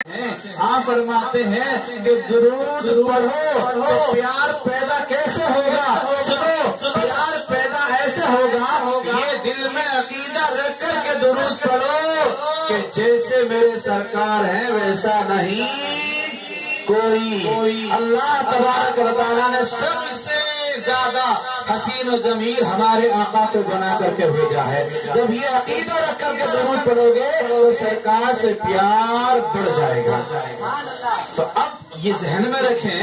آپ فرماتے ہیں کہ درود پڑھو تو پیار پیدا کیسے ہوگا؟ سنو، پیار پیدا ایسے ہوگا، یہ دل میں عقیدہ رکھ کر کے درود پڑھو کہ جیسے میرے سرکار ہیں ویسا نہیں کوئی۔ اللہ تبارک و تعالیٰ نے سب سے زیادہ حسین و جمیل ہمارے آقا کو بنا کر کے بھیجا ہے۔ جب یہ عقیدہ رکھ کر کے درود پڑھو گے تو سرکار سے پیار بڑھ جائے گا۔ تو اب یہ ذہن میں رکھیں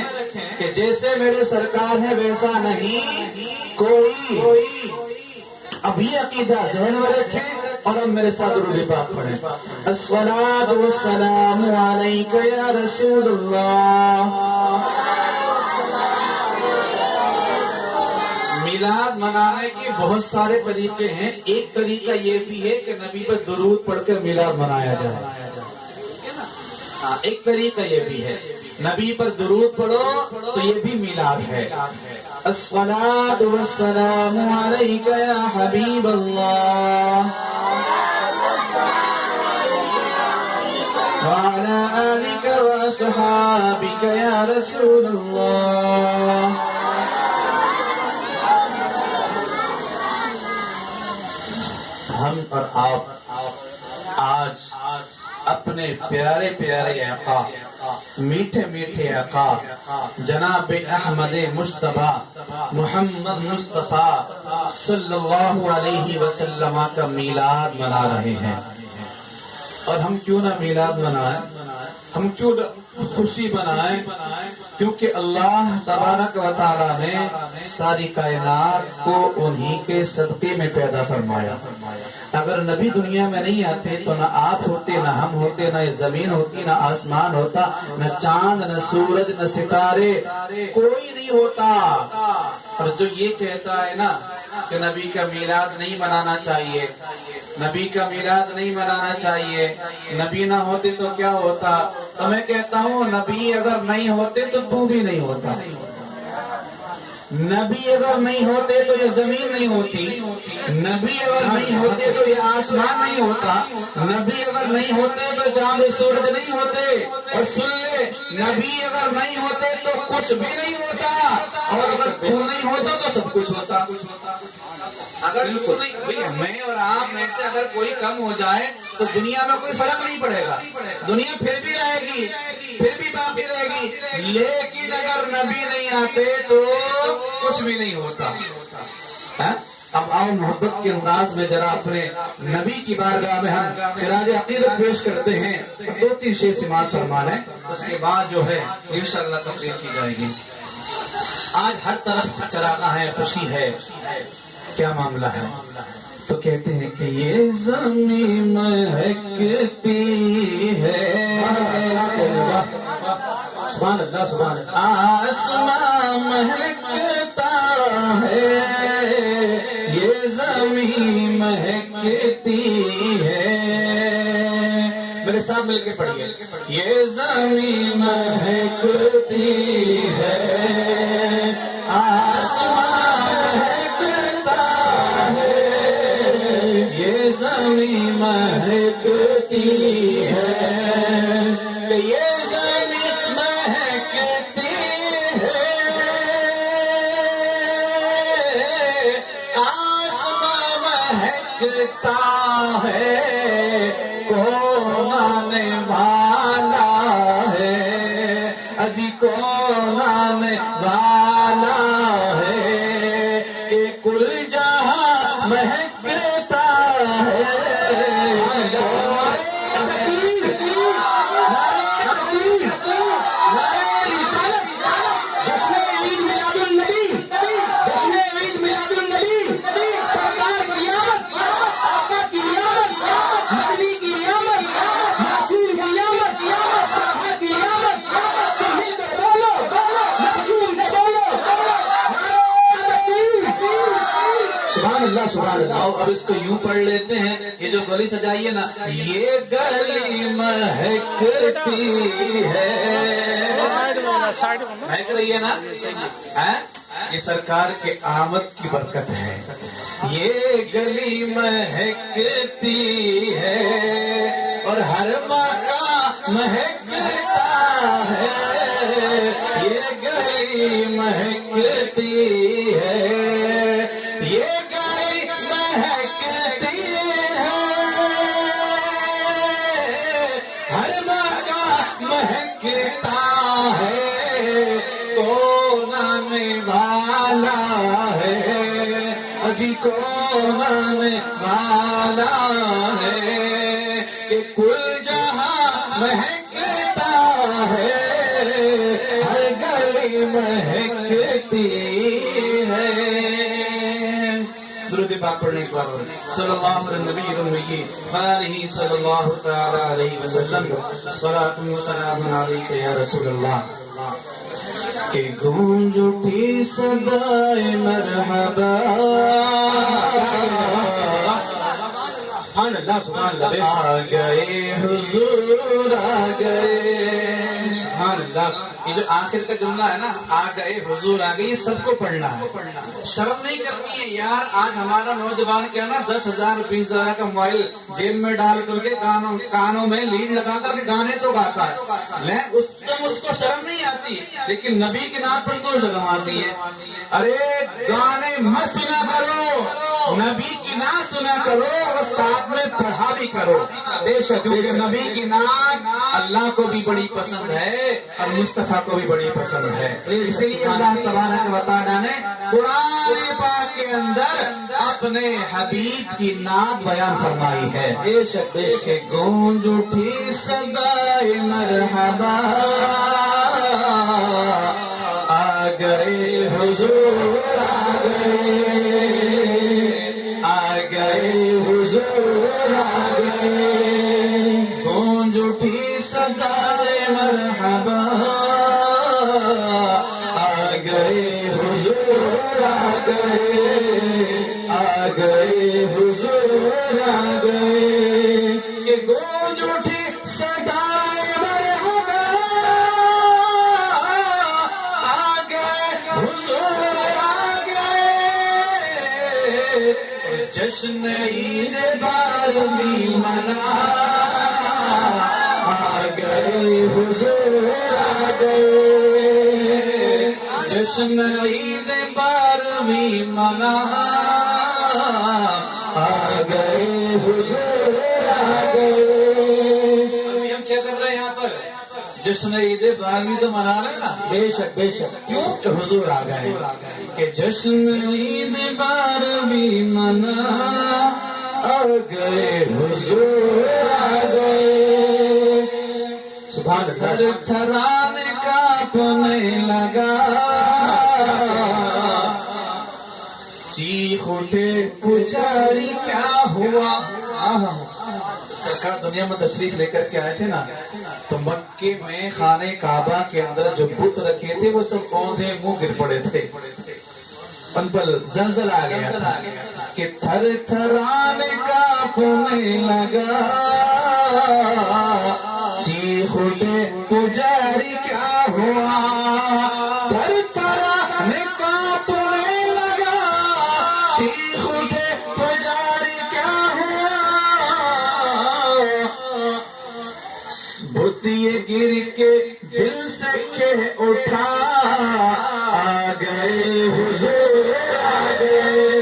کہ جیسے میرے سرکار ہیں ویسا نہیں کوئی۔ اب یہ عقیدہ ذہن میں رکھیں اور اب میرے ساتھ درود پاک پڑھیں۔ الصلاۃ والسلام علیک یا رسول اللہ۔ میلاد منانے کے بہت سارے طریقے ہیں۔ ایک طریقہ یہ بھی ہے کہ نبی پر درود پڑھ کر میلاد منایا جائے۔ ایک طریقہ یہ بھی ہے، نبی پر درود پڑھو تو یہ بھی میلاد ہے۔ الصلاۃ والسلام علیک یا حبیب اللہ وعلی آلک واصحابک یا رسول اللہ۔ ہم اور آپ آج اپنے پیارے پیارے آقا، میٹھے میٹھے آقا جناب احمد مصطفیٰ محمد مصطفیٰ صلی اللہ علیہ وسلم کا میلاد منا رہے ہیں۔ اور ہم کیوں نہ میلاد منائیں، ہم کیوں نہ خوشی منائیں، کیونکہ اللہ تبارک و تعالیٰ نے ساری کائنات کو انہی کے صدقے میں پیدا فرمایا۔ اگر نبی دنیا میں نہیں آتے تو نہ آپ ہوتے، نہ ہم ہوتے، نہ یہ زمین ہوتی، نہ آسمان ہوتا، نہ چاند، نہ سورج، نہ ستارے، کوئی نہیں ہوتا۔ اور جو یہ کہتا ہے نا کہ نبی کا میلاد نہیں منانا چاہیے، نبی کا میلاد نہیں منانا چاہیے، نبی نہ ہوتے تو کیا ہوتا، تو میں کہتا ہوں نبی اگر نہیں ہوتے تو تو بھی نہیں ہوتا، نبی اگر نہیں ہوتے تو یہ زمین نہیں ہوتی، نبی اگر نہیں ہوتے تو یہ آسمان نہیں ہوتا، نبی اگر نہیں ہوتے تو چاند سورج نہیں ہوتے۔ اور سن لے، نبی اگر نہیں ہوتے تو کچھ بھی نہیں ہوتا، اور اگر تو نہیں ہوتا تو سب کچھ ہوتا۔ اگر میں اور آپ میں سے اگر کوئی کم ہو جائے تو دنیا میں کوئی فرق نہیں پڑے گا، دنیا پھر بھی رہے گی، پھر بھی باقی رہے گی، لیکن اگر نبی نہیں آتے تو کچھ بھی نہیں ہوتا۔ اب آؤ محبت کے انداز میں ذرا اپنے نبی کی بارگاہ میں ہم خراج عقیدت پیش کرتے ہیں، 2-3 شعر سماعت فرمانے، اس کے بعد جو ہے انشاءاللہ تقریر کی جائے گی۔ آج ہر طرف چراغاں ہے، خوشی ہے، کیا معاملہ ہے؟ تو کہتے ہیں کہ یہ زمین مہکتی ہے، سبحان اللہ سبحان اللہ، آسمان مہکتا ہے، یہ زمین مہکتی ہے۔ میرے ساتھ مل کے پڑھیے، یہ زمین مہکتی ہے، آسمان مہکتا ہے، یہ زمین مہکتی ہے، یہ زمین مہکتی ہے، آسمان مہکتا ہے، کون والا ہے، اجی کون والا ہے، کہ کل جہاں مہکتا ہے۔ سبحان اللہ۔ اب اس کو یوں پڑھ لیتے ہیں، یہ جو گلی سجائی ہے نا، یہ گلی مہکتی ہے، مہک رہی ہے نا، یہ سرکار کے آمد کی برکت ہے، یہ گلی مہکتی ہے، اور ہر مکان مہک مہکتا ہے یہ گلی مہکتی ہے یہ گلی مہکتی ہے ہر مکان مہکتا ہے کون آنے والا ہے اجی کون آنے والا ہے کہ کل جہاں مہکتا ہے ہر گلی مہکتی ہے درود پاک پڑھنے کے بعد صلی اللہ علیہ نبی النبی وآلہ صلی اللہ تعالی علیہ وسلم صلاۃ و سلام علیک یا رسول اللہ کہ گونج اٹھی صدائے مرحبا سبحان اللہ سبحان اللہ آ گئے حضور آ گئے سبحان اللہ یہ جو آخر کا جملہ ہے نا آ گئے حضور آ گئے یہ سب کو پڑھنا ہے شرم نہیں کرنی ہے یار آج ہمارا نوجوان کیا نا 10,000 20,000 کا موبائل جیب میں ڈال کر کے کانوں میں لیڈ لگا کر کے گانے تو گاتا ہے اس کو شرم نہیں آتی لیکن نبی کی نعت پر تو شرم آتی ہے ارے گانے مت سنا کرو نبی کی نعت سنا کرو اور ساتھ میں پڑھا بھی کرو بے شک کیونکہ نبی کی نعت اللہ کو بھی بڑی پسند ہے اور مصطفیٰ کو بھی بڑی پسند ہے اسی لیے اللہ تبارک و تعالیٰ نے قرآن پاک کے اندر اپنے حبیب کی نعت بیان فرمائی ہے بے شک کہ گونج اٹھی صدائے مرحبا آ گئے حضور آ گئے حضور آ گئے گونج اٹھی صدائے مرحبا آ گئے حضور آ گئے حضور آ گئے کہ گونج اٹھی صدائے مرحبا آ گئے حضور آ گئے جشن عید بارہویں منا آ گئے حضور آ گئے جشن عید بارہویں منا آ گئے حضور آ گئے ہم کیا کر رہے ہیں یہاں پر جشن عید بارہویں تو منا رہے ہیں نا بے شک بے شک کیوں کہ حضور آ گئے کہ جشن عید بارہویں منا آ گئے حضور آ گئے سبحان تھر اللہ تھرانے کانپنے لگا چیخ اٹھے پجاری کیا ہوا سرکار دنیا میں تشریف لے کر کے آئے تھے نا تو مکے میں خانہ کعبہ کے اندر جو بت رکھے تھے وہ سب کون تھے منہ گر پڑے تھے ان پر زلزلہ آ گیا تھا کہ تھر تھرانے کانپنے لگا چیخ اٹھے پجاری کیا ہوا تھر تھرانے کانپنے لگا چیخ اٹھے پجاری کیا ہوا بت یہ گر کے دل سے کہہ اٹھا آ گئے حضور آ گئے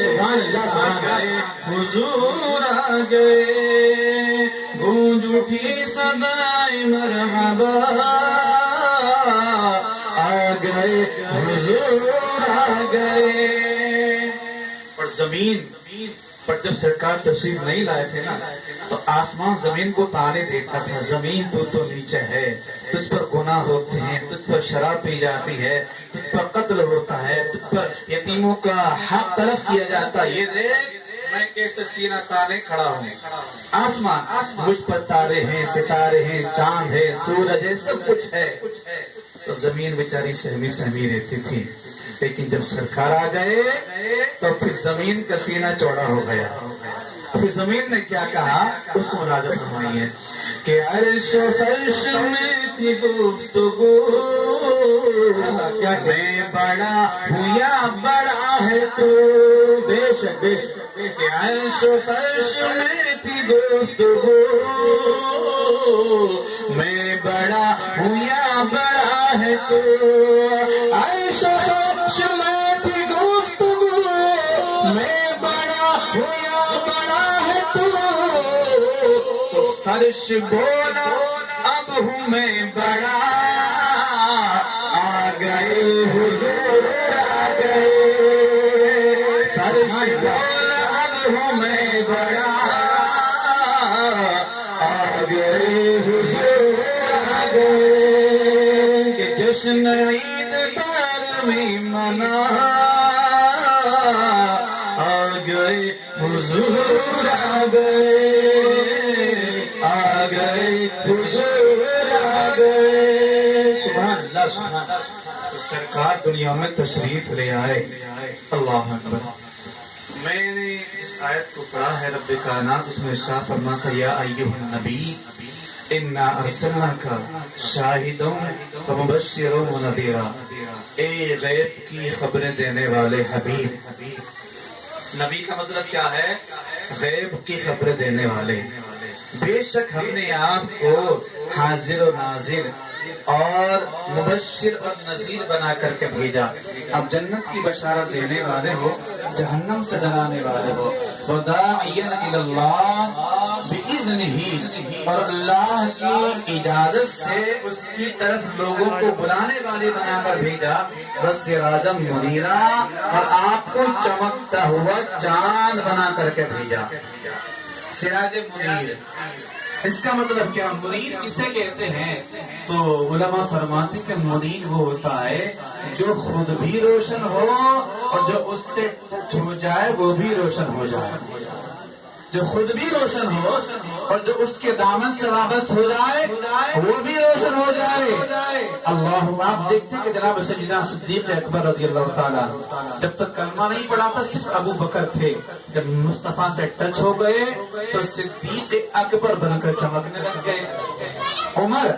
سبحان اللہ سبحان اللہ حضور آ گئے گونج اٹھی صدائے مرحبا آ گئے حضور آ گئے اور زمین پر جب سرکار تشریف نہیں لائے تھے نا تو آسمان زمین کو تانے دیتا تھا زمین تو نیچے ہے تجھ پر گناہ ہوتے ہیں تجھ پر شراب پی جاتی ہے تجھ پر قتل ہوتا ہے تجھ پر یتیموں کا حق تلف کیا جاتا ہے یہ دیکھ میں کیسے سینہ تانے کھڑا ہوں آسمان مجھ پر تارے ہیں ستارے ہیں چاند ہے سورج ہے سب کچھ ہے تو زمین بیچاری سہمی سہمی رہتی تھی لیکن جب سرکار آ گئے تو پھر زمین کا سینہ چوڑا ہو گیا پھر زمین نے کیا کہا اس کو ملاحظہ فرمائیے کہ عرش و فرش میں تھی گفتگو میں بڑا ہوں یا بڑا ہے تو بے شک بے شک کہ عیش و فرش میں تھی گفتگو میں بڑا ہوں یا بڑا ہے تو عیش و فرش میں تھی گفتگو میں بڑا ہوں یا بڑا ہے تو فرش بولا اب ہوں میں بڑا آ گئے حضور آ گئے فرش بولا اب ہوں میں بڑا آ گئے حضور آ گئے کہ جشن عید بارہویں منا آ گئے حضور آ گئے حضور آ گئے سبحان اللہ سبحان اللہ سرکار دنیا میں تشریف لے آئے اللہ اکبر میں نے اس آیت کو پڑھا ہے رب کائنات اس میں ارشاد فرماتا یا ایھا النبی انا ارسلناک شاہدا ومبشرا ونذیرا اے غیب کی خبریں دینے والے حبیب نبی کا مطلب کیا ہے غیب کی خبریں دینے والے بے شک ہم نے آپ کو حاضر و ناظر اور مبشر اور نذیر بنا کر کے بھیجا اب جنت کی بشارت دینے والے ہو جہنم سے ڈرانے والے ہو وداعیا الی اللہ باذنہ اور اللہ کی اجازت سے اس کی طرف لوگوں کو بلانے والے بنا کر بھیجا وسراجا منیرا اور آپ کو چمکتا ہوا چاند بنا کر کے بھیجا سراج منیر اس کا مطلب کیا منیر کسے کہتے ہیں تو علماء فرماتے کہ منیر وہ ہوتا ہے جو خود بھی روشن ہو اور جو اس سے چھو جائے وہ بھی روشن ہو جائے جو خود بھی روشن ہو اور جو اس کے دامن سے وابست ہو جائے وہ بھی روشن ہو جائے اللہ آپ دیکھتے ہیں کہ جناب سیدنا صدیق اکبر رضی اللہ تعالیٰ جب تک کلمہ نہیں پڑھا تھا صرف ابو بکر تھے جب مصطفیٰ سے ٹچ ہو گئے تو صدیق اکبر بن کر چمکنے لگ گئے عمر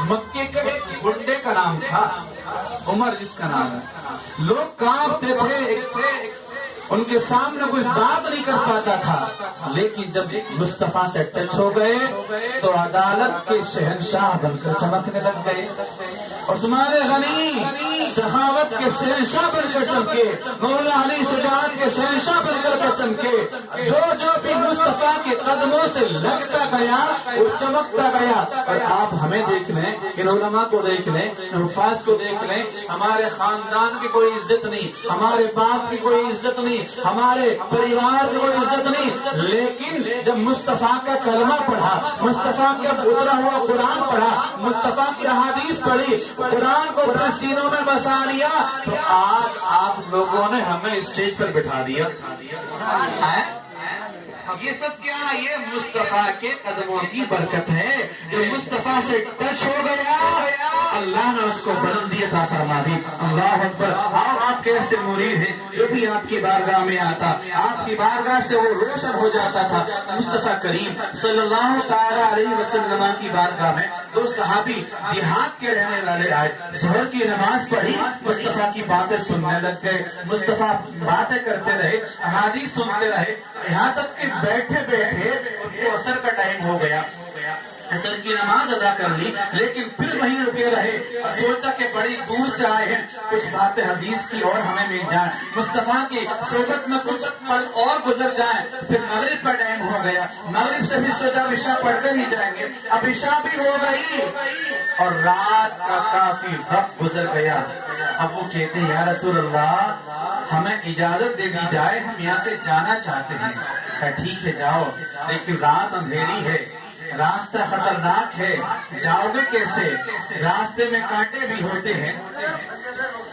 مکے کے ایک گنڈے کا نام تھا عمر جس کا نام ہے لوگ کانپتے تھے ان کے سامنے کوئی بات نہیں کر پاتا تھا لیکن جب مصطفیٰ سے ٹچ ہو گئے تو عدالت کے شہنشاہ بن کر چمکنے لگ گئے عثمان غنی سخاوت کے شہنشاہ بن کر چمکے مولا علی شجاعت کے شہنشاہ بن کر چمکے جو بھی مصطفیٰ کے قدموں سے لگتا گیا وہ چمکتا گیا اور آپ ہمیں دیکھ لیں ان علماء کو دیکھ لیں ان حفاظ کو دیکھ لیں ہمارے خاندان کی کوئی عزت نہیں ہمارے باپ کی کوئی عزت نہیں ہمارے پریوار کی کوئی عزت نہیں لیکن جب مصطفیٰ کا کلمہ پڑھا مصطفیٰ کا اترا ہوا قرآن پڑھا مصطفیٰ کی احادیث پڑھی قرآن کو اپنے سینوں میں بسا لیا تو آج آپ لوگوں نے ہمیں اسٹیج پر بٹھا دیا یہ سب کیا ہے یہ مصطفیٰ کے قدموں کی برکت ہے جو مصطفیٰ سے ٹچ ہو گیا اللہ نے اس کو بلندی عطا فرما دی اللہ اکبر آپ کیسے مرید ہیں جو بھی آپ کی بارگاہ میں آتا آپ کی بارگاہ سے وہ روشن ہو جاتا تھا مصطفیٰ کریم صلی اللہ تعالی علیہ وسلم کی بارگاہ میں دو صحابی دیہات کے رہنے والے آئے ظہر کی نماز پڑھی مصطفیٰ کی باتیں سننے لگ گئے مصطفیٰ باتیں کرتے رہے احادیث سنتے رہے یہاں تک کہ بیٹھے بیٹھے ان کو عصر کا ٹائم ہو گیا عصر کی نماز ادا کر لی لیکن پھر وہیں رکے رہے سوچا کہ بڑی دور سے آئے ہیں کچھ باتیں حدیث کی اور ہمیں مل جائیں مصطفیٰ کی صحبت میں کچھ پل اور گزر جائیں پھر مغرب کا ٹائم ہو گیا مغرب سے بھی سوچا عشاء پڑھ کر ہی جائیں گے اب عشاء بھی ہو گئی اور رات کا کافی وقت گزر گیا اب وہ کہتے ہیں یا رسول اللہ ہمیں اجازت دے دی جائے ہم یہاں سے جانا چاہتے ہیں ٹھیک ہے جاؤ لیکن رات اندھیری ہے راستہ خطرناک ہے جاؤ گے کیسے راستے میں کانٹے بھی ہوتے ہیں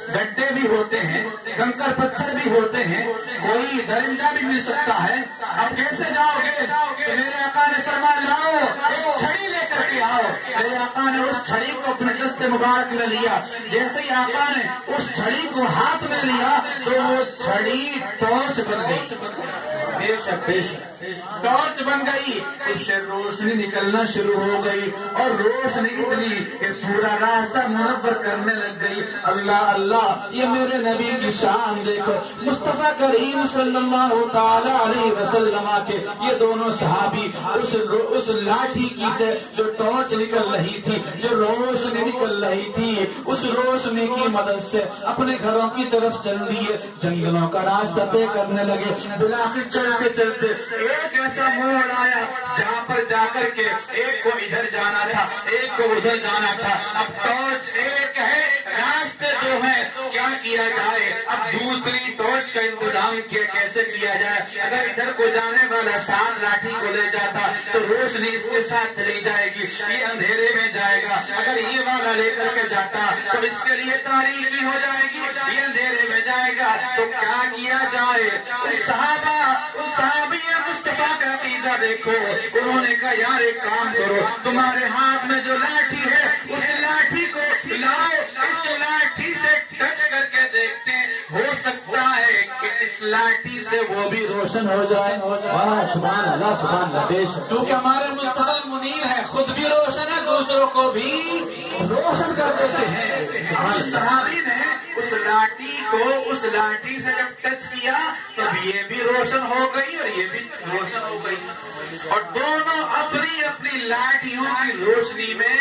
گڈھے بھی ہوتے ہیں کنکر پتھر بھی ہوتے ہیں کوئی درندہ بھی مل سکتا ہے اب کیسے جاؤ گے تو میرے آقا نے فرمایا لاؤ ایک چھڑی لے کر کے آؤ میرے آقا نے اس چھڑی کو اپنے دست مبارک میں لیا جیسے ہی آقا نے اس چھڑی کو ہاتھ میں لیا تو وہ چھڑی ٹارچ بن گئی بے شک بے شک ٹارچ بن گئی، اس سے روشنی نکلنا شروع ہو گئی اور روشنی اتنی کہ پورا راستہ منور کرنے لگ گئی۔ اللہ اللہ، یہ میرے نبی کی شان دیکھو، مصطفیٰ کریم صلی اللہ تعالی علیہ وسلم کے یہ دونوں صحابی اس لاٹھی کی سے جو ٹارچ نکل رہی تھی، جو روشنی نکل رہی تھی، اس روشنی کی مدد سے اپنے گھروں کی طرف چل دیے، جنگلوں کا راستہ طے کرنے لگے۔ بلاخر چلتے چلتے ایک ایسا موڑ آیا جہاں پر جا کر کے ایک کو ادھر جانا تھا، ایک کو ادھر جانا تھا۔ اب ٹارچ ایک ہے، راستے دو ہیں، کیا کیا جائے؟ اب دوسری ٹارچ کا انتظام کیسے کیا جائے؟ اگر ادھر کو جانے والا ساتھ لاٹھی کو لے جاتا تو روشنی اس کے ساتھ چلی جائے گی، یہ اندھیرے میں جائے گا۔ اگر یہ والا لے کر کے جاتا تو اس کے لیے تاریکی ہو جائے گی، یہ اندھیرے میں جائے گا۔ تو کیا کیا جائے؟ صحابی مصطفیٰ کا عقیدہ دیکھو، انہوں نے کہا یار ایک کام کرو، تمہارے ہاتھ میں جو لاٹھی ہے اس لاٹھی کو لاؤ، اس لاٹھی سے ٹچ کر کے دیکھتے ہیں، ہو سکتا ہے کہ اس لاٹھی سے وہ بھی روشن ہو جائے۔ سبحان اللہ سبحان اللہ بے شک، کیونکہ ہمارے مصطفیٰ منیر ہے، خود بھی روشن ہے، دوسروں کو بھی روشن کر دیتے ہیں۔ صحابی نے اس لاٹھی کو اس لاٹھی سے جب ٹچ کیا تب یہ بھی روشن ہو گئی اور یہ بھی روشن ہو گئی، اور دونوں اپنی اپنی لاٹھیوں کی روشنی میں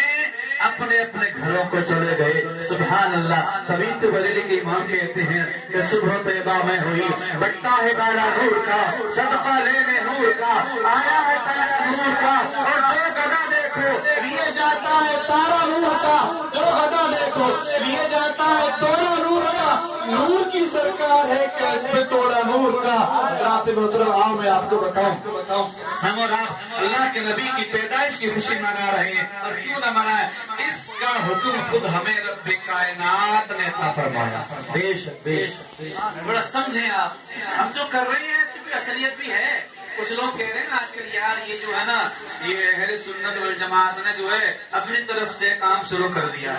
اپنے اپنے گھروں کو چلے گئے۔ سبحان اللہ۔ تبھی تو بریلی کے امام کہتے ہیں کہ صبح طیبہ میں ہوئی، بٹا ہے بالا نور کا، صدقہ لینے نور کا، آیا ہے تارا نور کا، اور جو گدا دیکھو لیے جاتا ہے تارا نور کا، جو گدا دیکھو لیے جاتا ہے توڑا نور کا، نور کی سرکار ہے کیسے توڑا نور کا۔ رات محترم آؤ میں آپ کو بتاؤں، ہم اور آپ اللہ کے نبی کی پیدائش کی خوشی منا رہے ہیں، اور کیوں نہ منائے؟ اس کا حکم خود ہمیں رب کائنات نے عطا فرمایا۔ بے شک بے شک بڑا سمجھیں آپ، ہم جو کر رہے ہیں اس کی کوئی اصلیت بھی ہے۔ کچھ لوگ کہہ رہے ہیں نا آج کل یار یہ جو ہے نا، یہ اہل سنت والجماعت نے جو ہے اپنی طرف سے کام شروع کر دیا،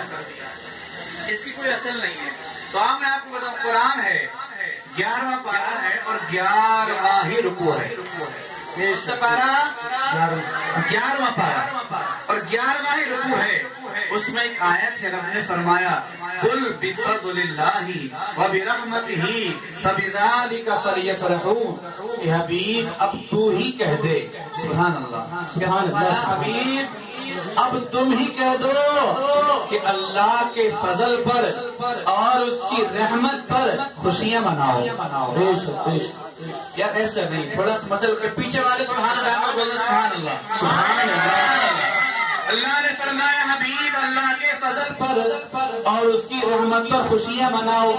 اس کی کوئی اصل نہیں ہے۔ تو آپ میں آپ کو بتاؤں، قرآن ہے 11واں پارہ ہے اور 11واں ہی رکوع ہے، پارہ 11واں پارہ اور 11واں ہی رکوع ہے۔ اس میں ایک آیت ہے، رب نے فرمایا قل بفضل اللہ وبرحمتہ فبذلک فلیفرحوا۔ اے حبیب اب تو ہی کہہ دے، سبحان اللہ سبحان اللہ، حبیب اب تم ہی کہہ دو کہ اللہ کے فضل پر اور اس کی رحمت پر خوشیاں مناؤ۔ بے شک بے شک یار ایسا نہیں، تھوڑا سا مچل کے پیچھے والے سبحان اللہ بولے، سبحان اللہ سبحان اللہ۔ اللہ نے فرمایا حبیب اللہ کے فضل پر اور اس کی رحمت پر خوشیاں مناؤ۔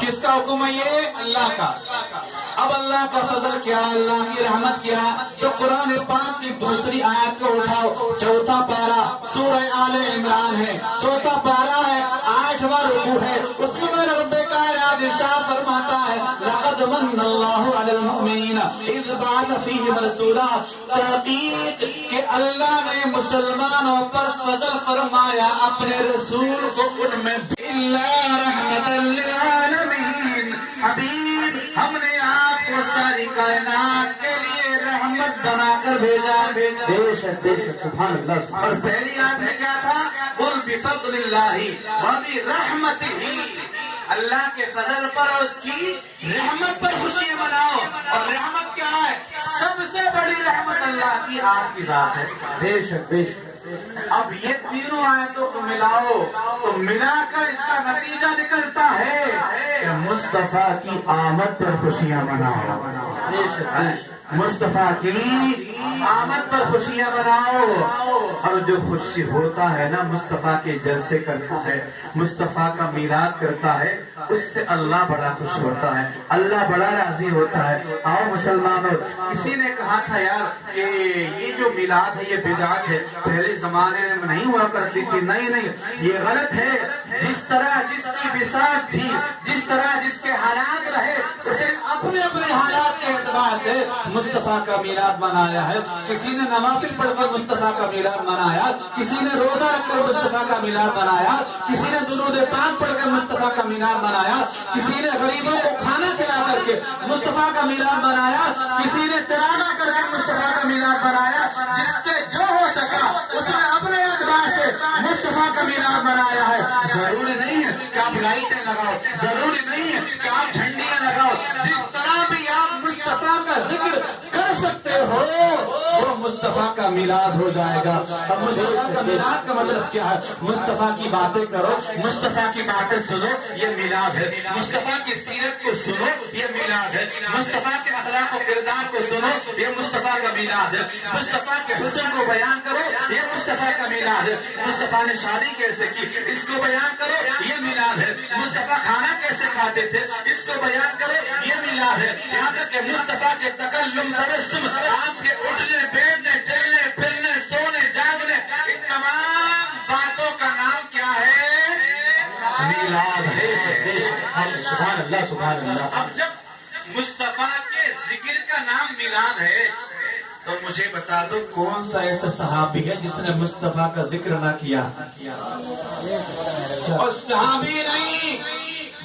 کس کا حکم ہے یہ؟ اللہ کا۔ اب اللہ کا فضل کیا، اللہ کی رحمت کیا؟ تو قرآن پاک کی دوسری آیت کو اٹھاؤ، 4واں پارہ سورہ آل عمران ہے، 4واں پارہ ہے، 8واں رکوع ہے، اس میں میرے رب کائنات ارشاد فرماتا ہے لقد من اللہ علی المؤمنین اذ بعث فیہم رسولا۔ تحقیق کہ اللہ نے مسلمانوں پر فضل فرمایا اپنے رسول کو ان میں اللہ رحمت للعالمین۔ حبیب ہم نے آپ کو ساری کائنات کے لیے رحمت بنا کر بھیجا۔ بے شک بے شک سبحان اللہ سبحان اور پہلی آیت میں کیا تھا؟ قل بفضل اللہ وبرحمتہ، اللہ کے فضل پر اور اس کی رحمت پر خوشیاں مناؤ۔ اور رحمت کیا ہے؟ سب سے بڑی رحمت اللہ کی آپ کی ذات ہے۔ بے شک بے شک۔ اب یہ تینوں آیتوں کو ملاؤ تو ملا کر اس کا نتیجہ نکلتا ہے کہ مصطفیٰ کی آمد پر خوشیاں مناؤ۔ بے شک بے شک۔ مصطفیٰ کی آمد پر خوشیاں مناؤ۔ اور جو خوشی ہوتا ہے نا، مصطفیٰ کے جلسے کرتا ہے، مصطفیٰ کا میلاد کرتا ہے، اس سے اللہ بڑا خوش ہوتا ہے، اللہ بڑا راضی ہوتا ہے۔ آؤ مسلمانوں، کسی نے کہا تھا یار کہ یہ جو میلاد ہے یہ بدعت ہے، پہلے زمانے میں نہیں ہوا کرتی تھی۔ نہیں، یہ غلط ہے۔ جس طرح جس کی بساط تھی، جس طرح جس کے حالات رہے، اسے اپنے اپنے حالات کے اعتبار سے مصطفیٰ کا میلاد منایا ہے۔ کسی نے نوافل پڑھ کر مصطفیٰ کا میلاد منایا، کسی نے روزہ رکھ کر مصطفیٰ کا میلاد منایا، کسی نے درود پاک پڑھ کر مصطفیٰ کا میلاد منایا، کسی نے غریبوں کو کھانا نہ کر کے مصطفیٰ کا میلاد منایا، کسی نے ترانہ کر کے مصطفیٰ کا میلاد منایا، جس سے جو ہو سکا اس نے اپنے اعتبار سے مصطفیٰ کا میلاد منایا ہے۔ ضروری نہیں ہے کہ آپ لائٹیں لگاؤ، ضروری نہیں ہے کہ آپ جھنڈیاں لگاؤ، جس طرح بھی آپ مصطفیٰ کا ذکر کر سکتے ہو وہ مصطفیٰ کا میلاد ہو جائے گا۔ اب مصطفیٰ کا میلاد کا مطلب کیا ہے؟ مصطفیٰ کی باتیں کرو، مصطفیٰ کی باتیں سنو، یہ میلاد ہے۔ مصطفیٰ کی سیرت کو سنو، یہ میلاد ہے۔ مصطفیٰ کے اخلاق و کردار کو سنو، یہ مصطفیٰ کا میلاد ہے۔ مصطفیٰ کے حسن کو بیان کرو، یہ مصطفیٰ کا میلاد ہے۔ مصطفیٰ نے شادی کیسے کی اس کو بیان کرو، یہ میلاد ہے۔ مصطفیٰ کھانا کیسے کھاتے تھے اس کو بیان کرو، یہ میلاد ہے۔ یہاں تک کہ مصطفیٰ کے تکلم، تبسم، آپ کے اٹھنے بیٹھنے، چلنے پھرنے، سونے جاگنے، ان تمام باتوں کا نام کیا ہے؟ میلاد ہے۔ سبحان اللہ سبحان اللہ۔ اب جب مصطفیٰ کے ذکر کا نام میلاد ہے تو مجھے بتا دو کون سا ایسا صحابی ہے جس نے مصطفیٰ کا ذکر نہ کیا؟ اور صحابی نہیں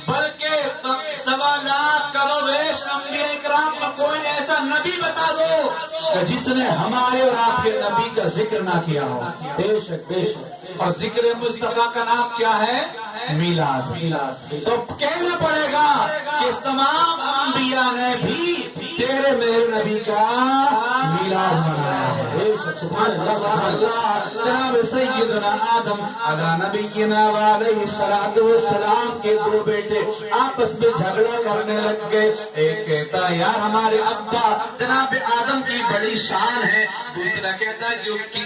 بلکہ 1.25 لاکھ کروڑ بیش انبیاء اکرام کا کوئی ایسا نبی بتا دو کہ جس نے ہمارے اور آپ کے نبی کا ذکر نہ کیا ہو۔ بے شک بے شک۔ اور ذکر مصطفیٰ کا نام کیا ہے؟ میلاد۔ تو کہنا پڑے گا کہ اس تمام انبیاء نے بھی تیرے میرے نبی کا میلاد منایا ہے۔ بے شک سبحان اللہ سبحان اللہ۔ جناب سیدنا آدم علی نبینا علیہ الصلوۃ والسلام کے 2 بیٹے آپس میں جھگڑا کرنے لگ گئے۔ ایک کہتا ہے یار ہمارے ابا جناب آدم کی بڑی شان ہے، دوسرا کہتا ہے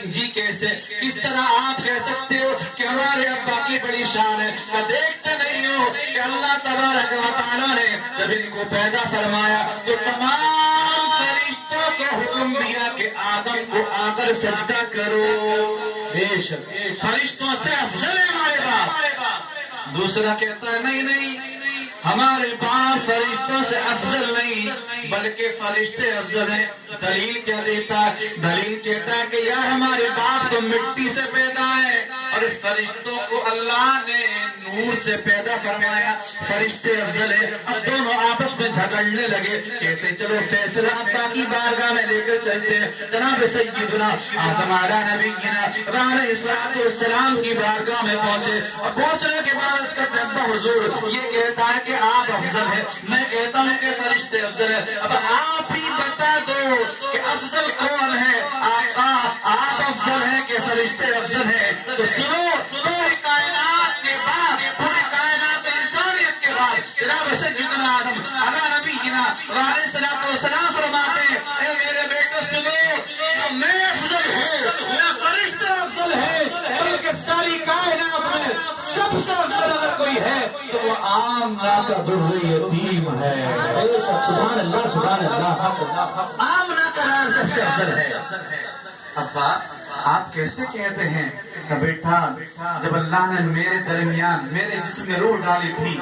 جی کیسے، کس طرح آپ کہہ سکتے ہو کہ ہمارے ابا کی بڑی شان ہے؟ کہ دیکھتے نہیں ہو کہ اللہ تبارک و تعالیٰ نے جب ان کو پیدا فرمایا تو تمام فرشتوں کو حکم دیا کہ آدم کو آ کر سجدہ کرو۔ بے شک فرشتوں سے افضل ہے ہمارے باپ۔ دوسرا کہتا ہے نہیں ہمارے باپ فرشتوں سے افضل نہیں بلکہ فرشتے افضل ہیں۔ دلیل کیا دیتا ہے؟ دلیل کہتا ہے کہ یار ہمارے باپ تو مٹی سے پیدا ہے اور فرشتوں کو اللہ نے نور سے پیدا فرمایا، فرشتے افضل ہیں۔ اب دونوں آپس میں جھگڑنے لگے، کہتے چلو فیصلہ ابا کی بارگاہ میں لے کر چلتے ہیں۔ جناب سیدنا آدم علیہ نبینا علیہ الصلوۃ والسلام کی بارگاہ میں پہنچے اور پہنچنے کے بعد اس کا جذبہ حضور یہ کہتا ہے کہ آپ افضل ہیں، میں کہتا ہوں کہ فرشتے افضل ہیں۔ اب آپ ہی بتا دو کہ افضل کون ہے؟ آقا آپ افضل ہیں کہ فرشتے افضل ہیں؟ تو سنو پوری کائنات کے بعد، پوری کائنات انسانیت کے بعد جناب سیدنا آدم علیہ نبینا علیہ الصلوۃ والسلام فرماتے ہیں اے میرے بیٹے سنو، میں افضل ہوں، میں فرشتے افضل ہیں، بلکہ ساری کائنات میں سب سے افضل اگر کوئی ہے تو وہ عام کا در یتیم ہے۔ بے شک سبحان اللہ سبحان اللہ۔ آمنہ کا نام سب سے افضل ہے۔ ابا آپ کیسے کہتے ہیں کہ بیٹا جب اللہ نے میرے درمیان میرے جسم میں روح ڈالی تھی،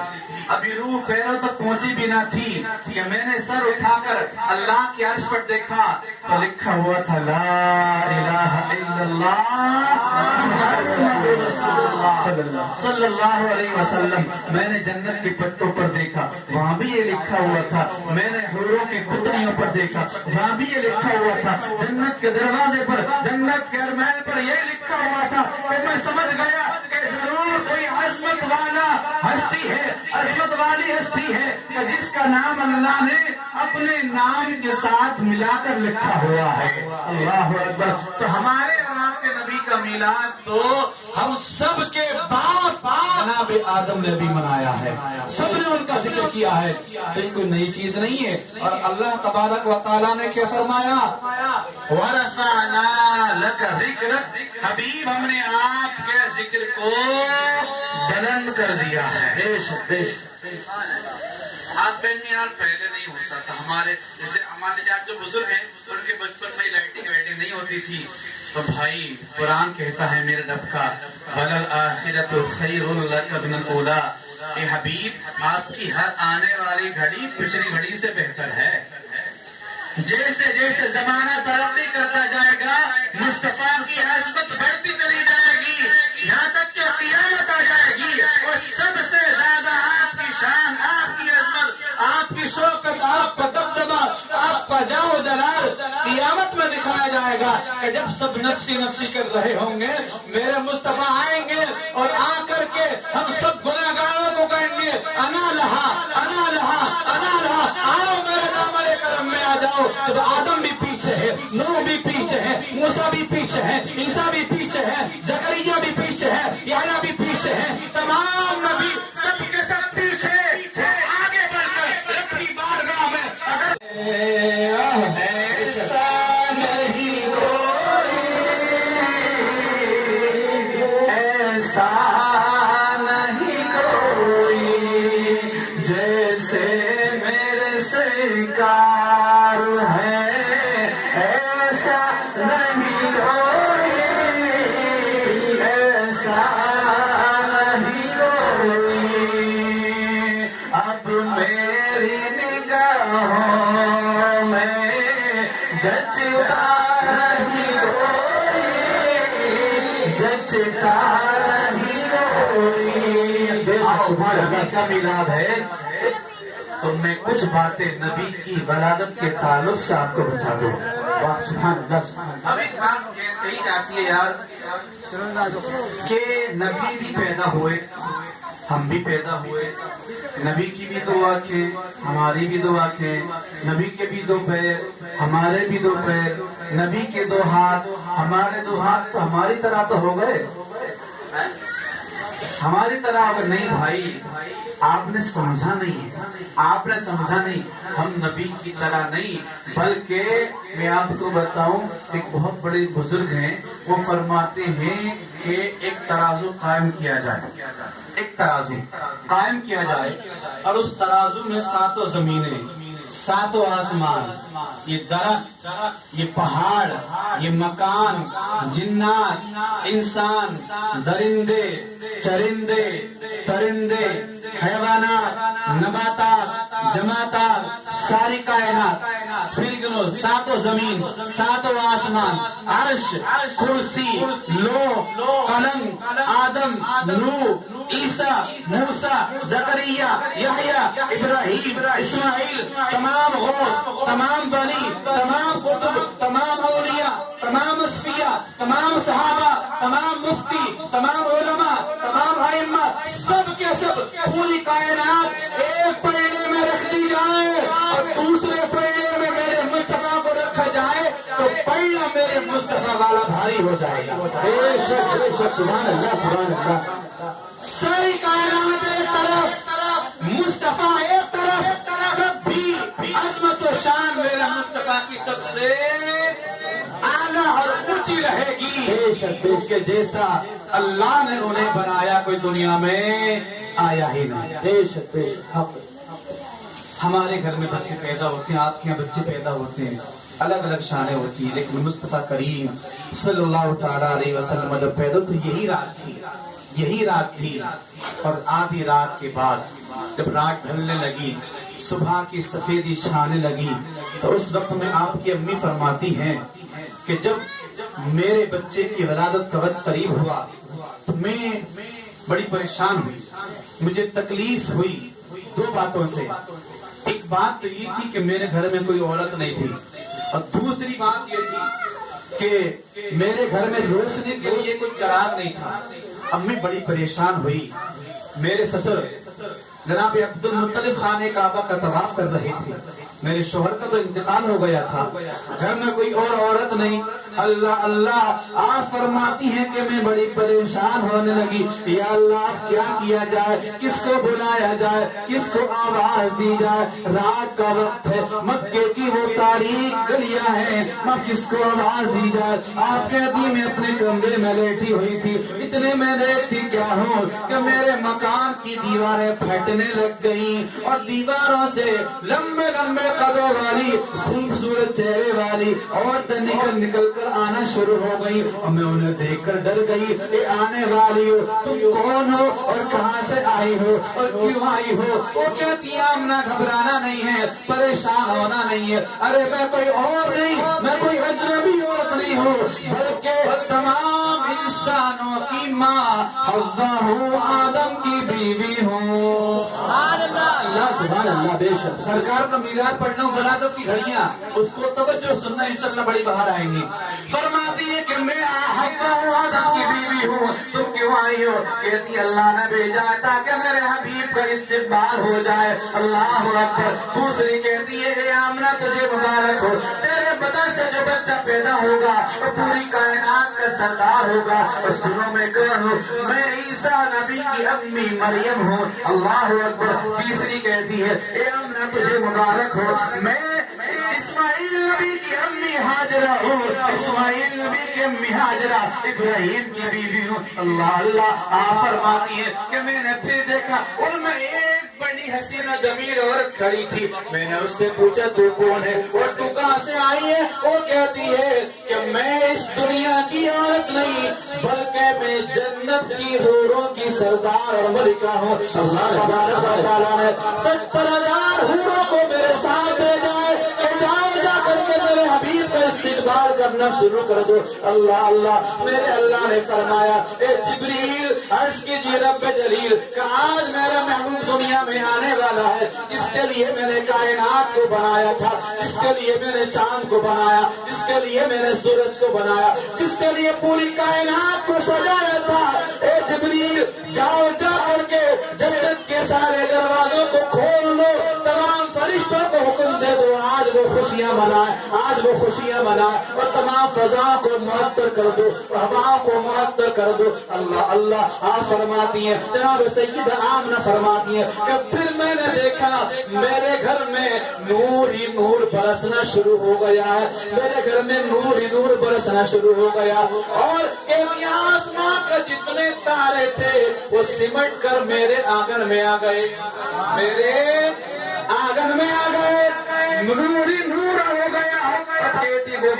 ابھی روح پیروں تک پہنچی بھی نہ تھی کہ میں نے سر اٹھا کر اللہ کی عرش پر دیکھا تو لکھا ہوا تھا لا الہ الا اللہ محمد رسول اللہ صلی اللہ علیہ وسلم۔ میں نے جنت کے پتوں پر دیکھا، وہاں بھی یہ لکھا ہوا تھا۔ میں نے حوروں کی پتلیوں پر دیکھا، وہاں بھی یہ لکھا ہوا تھا۔ جنت کے دروازے پر، جنت کے ارمین پر یہ لکھا ہوا تھا کہ میں سمجھ گیا کہ ضرور کوئی عظمت والا ہستی ہے، عظمت والی ہستی ہے کہ جس کا نام اللہ نے اپنے نام کے ساتھ ملا کر لکھا ہوا ہے۔ اللہ اکبر۔ تو ہمارے اور آپ کے نبی کا میلاد تو ہم سب کے باپ جناب آدم نے بھی منایا ہے، سب نے ان کا ذکر کیا ہے، تو یہ کوئی نئی چیز نہیں ہے۔ اور اللہ تبارک و تعالیٰ نے کیا فرمایا؟ وَرَفَعْنَا لَكَ ذِكْرَكَ، حبیب ہم نے آپ کے ذکر کو بلند کر دیا ہے۔ بے شک بے شک۔ ہاتھ پہننے پہلے نہیں ہوتا تھا، ہمارے جیسے ہمارے جہاں جو بزرگ ہیں ان کے بچپن میں لائٹنگ وائٹنگ نہیں ہوتی تھی، تو بھائی قرآن کہتا ہے میرے رب کا وَلَلْآخِرَةُ خَيْرٌ لَكَ مِنَ الْأُولَىٰ، اے حبیب آپ کی ہر آنے والی گھڑی پچھلی گھڑی سے بہتر ہے۔ جیسے جیسے زمانہ ترقی کرتا جائے گا مصطفیٰ کی عظمت بڑھتی چلی جائے گی، یہاں تک کہ قیامت آ جائے گی اور سب سے زیادہ آپ کی شان، آپ کی عظمت، آپ کی شوق آپ کا دبدبا، آپ کا جاہ و جلال قیامت میں دکھایا جائے گا کہ جب سب نفسی نفسی کر رہے ہوں گے، میرے مصطفیٰ آئیں گے اور آ کر کے ہم سب گناہگاروں کو کہیں گے انا لہا انا لہا انا لہا، آؤ میرے دامن کرم میں آ جاؤ۔ جب آدم بھی پیچھے ہے، نوح بھی پیچھے ہے، موسیٰ بھی پیچھے ہے، عیسیٰ بھی پیچھے ہے، زکریا بھی پیچھے ہے، یحییٰ بھی پیچھے ہے، تمام نبی سب کے سب پیچھے آگے بڑھ کر رب کی بارگاہ میں اگر ایسا نہیں کوئی، ایسا نہیں کوئی جیسے میرے سرکار ہے، ایسا نہیں کوئی، ایسا نہیں کوئی، اب میری نگاہوں میں جچتا نہیں کوئی، جچتا نہیں کوئی۔ سبحان نبی اللہ کا میلاد ہے تو میں کچھ باتیں نبی کی ولادت کے تعلق سے آپ کو بتا دوں۔ واہ سبحان اللہ سبحان اللہ۔ اب ایک بات کہی جاتی ہے یار کہ نبی بھی پیدا ہوئے، ہم بھی پیدا ہوئے، نبی کی بھی دو آنکھیں ہماری بھی دو آنکھیں، نبی کے بھی دو پیر ہمارے بھی دو پیر، نبی کے دو ہاتھ ہمارے دو ہاتھ، تو ہماری طرح تو ہو گئے، ہماری طرح اگر نہیں بھائی، آپ نے سمجھا نہیں ہے، آپ نے سمجھا نہیں، ہم نبی کی طرح نہیں، بلکہ میں آپ کو بتاؤں ایک بہت بڑے بزرگ ہیں، وہ فرماتے ہیں کہ ایک ترازو قائم کیا جائے، ایک ترازو قائم کیا جائے اور اس ترازو میں ساتوں زمینیں، ساتوں آسمان، یہ درخت، یہ پہاڑ، یہ مکان، جنات، انسان، درندے، چرندے، پرندے، حیوانات، نباتات، جماعتات، ساری کائنات، پھر گنو ساتوں زمین، ساتوں آسمان، عرش، کرسی، لوح، قلم، آدم، نوح، عیسیٰ، موسیٰ، زکریا، یحییٰ، ابراہیم، اسماعیل، تمام غوث، تمام ولی، تمام قطب، تمام اولیاء، تمام اصفیاء، تمام صحابہ، تمام مفتی، تمام علماء، تمام ائمہ، سب کے سب پوری کائنات ایک پہیے میں رکھ دی جائے اور دوسرے پہیے میں میرے مصطفیٰ کو رکھا جائے تو پہلا میرے مصطفیٰ والا بھاری ہو جائے گا۔ بے شک سبحان اللہ سبحان اللہ۔ ساری کائنات ایک طرف، مصطفیٰ ایک طرف، جب بھی عظمت و شان میرے مصطفیٰ کی سب سے اعلیٰ اور اونچی رہے گی، بے شک کیونکہ جیسا اللہ نے انہیں بنایا کوئی دنیا میں آیا ہی نہیں۔ بے شک حق۔ ہمارے گھر میں بچے پیدا ہوتے ہیں، آپ کے یہاں بچے پیدا ہوتے ہیں، الگ الگ شانیں ہوتی ہیں، لیکن مصطفیٰ کریم صلی اللہ تعالیٰ علیہ وسلم جب پیدا تو یہی رات تھی اور آدھی رات کے بعد جب رات ڈھلنے لگی، صبح کی سفیدی چھانے لگی، تو اس وقت میں آپ کی امی فرماتی ہیں کہ جب میرے بچے کی ولادت کا وقت قریب ہوا تو میں بڑی پریشان ہوئی، مجھے تکلیف ہوئی دو باتوں سے۔ ایک بات تو یہ تھی کہ میرے گھر میں کوئی عورت نہیں تھی، اور دوسری بات یہ تھی کہ میرے گھر میں روشنی کے لیے کوئی چراغ نہیں تھا۔ امی بڑی پریشان ہوئی۔ میرے سسر جناب عبد المطلب خانہ کعبہ کا طواف کر رہے تھے، میرے شوہر کا تو انتقال ہو گیا تھا، گھر میں کوئی اور عورت نہیں۔ اللہ اللہ آپ فرماتی ہیں کہ میں بڑی پریشان ہونے لگی، یا اللہ کیا کیا جائے، کس کو بلایا جائے، کس کو آواز دی جائے، رات کا وقت ہے، مکے کی وہ تاریخ گلیاں ہیں، میں کس کو آواز دی جائے۔ آپ کہتی میں اپنے کمرے میں لیٹی ہوئی تھی، اتنے میں دیکھتی کیا ہوں کہ میرے مکان کی دیواریں پھٹنے لگ گئی اور دیواروں سے لمبے لمبے قدوں والی خوبصورت چہرے والی عورتیں نکل کر آنا شروع ہو گئی، اور میں انہیں دیکھ کر ڈر گئی۔ اے آنے والی ہو، تم کون ہو اور کہاں سے آئی ہو اور کیوں آئی ہو؟ وہ کہتی آمنہ گھبرانا نہیں ہے، پریشان ہونا نہیں ہے، ارے میں کوئی اور نہیں، میں کوئی اجنبی عورت نہیں ہوں، بلکہ تمام انسانوں کی ماں حوا ہوں، آدم کی بیوی ہوں۔ اللہ سبحان اللہ بے شک سرکار کا میلاد پڑھنا ولادت کی گھڑیاں اس کو توجہ سننا انشاءاللہ بڑی باہر آئیں گی. فرماتی ہے کہ میں حوا ہوں آدم کی بیوی ہوں, تم کیوں آئی ہو؟ کہتی اللہ نے بھیجا تاکہ میرے حبیب کا استقبال ہو جائے. اللہ اکبر. دوسری کہتی ہے اے آمنہ تجھے مبارک ہو, تیرے بدن سے جو بچہ پیدا ہوگا وہ پوری کائنات کا سردار ہوگا. اور سنو میں کون ہوں؟ میں عیسیٰ نبی کی امی مریم ہوں. اللہ اکبر. تیسری کہتی ہے اے آمنہ تجھے مبارک ہو, میں اسماعیل نبی کی امی ہاجرہ ہوں. اسماعیل نبی کی امی ہاجرہ ابراہیم کی بیوی ہوں. اللہ اللہ. آپ فرماتی ہے کہ میں نے پھر دیکھا اور میں ایک بڑی حسین و جمیل عورت کھڑی تھی. میں نے اس سے پوچھا تو کون ہے اور تو کہاں سے آئی ہے؟ وہ کہتی ہے کہ میں اس دنیا کی عورت نہیں بلکہ میں جنت کی حوروں کی سردار اور ملکہ ہوں. اللہ تبارک و تعالیٰ نے 70,000 حوروں کو میرے ساتھ دے جائے کہ جاؤ جا کر کے میرے حبیب کا استقبال کرنا شروع کر دو. اللہ اللہ. میرے اللہ نے فرمایا اے جبریل عرض کیجیے رب جلیل کہ آج میرا محبوب دنیا میں آنے والا ہے جس کے لیے میں نے کائنات کو بنایا تھا, جس کے لیے میں نے چاند کو بنایا, جس کے لیے میں نے سورج کو بنایا, جس کے لیے پوری کائنات کو سجایا تھا. اے جبریل جاؤ جا کر کے جنت کے سارے دروازوں کو کھول دو, تمام فرشتوں کو حکم دے دو آج وہ خوشیاں منائے, آج وہ خوشیاں منائے اور تمام فضاؤں کو معطر کر دو, ہواؤں کو معطر کر دو. اللہ اللہ. آپ فرماتی ہیں جناب سیدہ آمنہ فرماتی ہیں کہ پھر میں نے دیکھا میرے گھر میں نور ہی نور برسنا شروع ہو گیا ہے, میرے گھر میں نور ہی نور برسنا شروع ہو گیا اور کہ آسمان کا جتنے تارے تھے وہ سمٹ کر میرے آنگن میں آ گئے, میرے آنگن میں آ گئے, نور ہی نور ہو گیا. کہتی وہ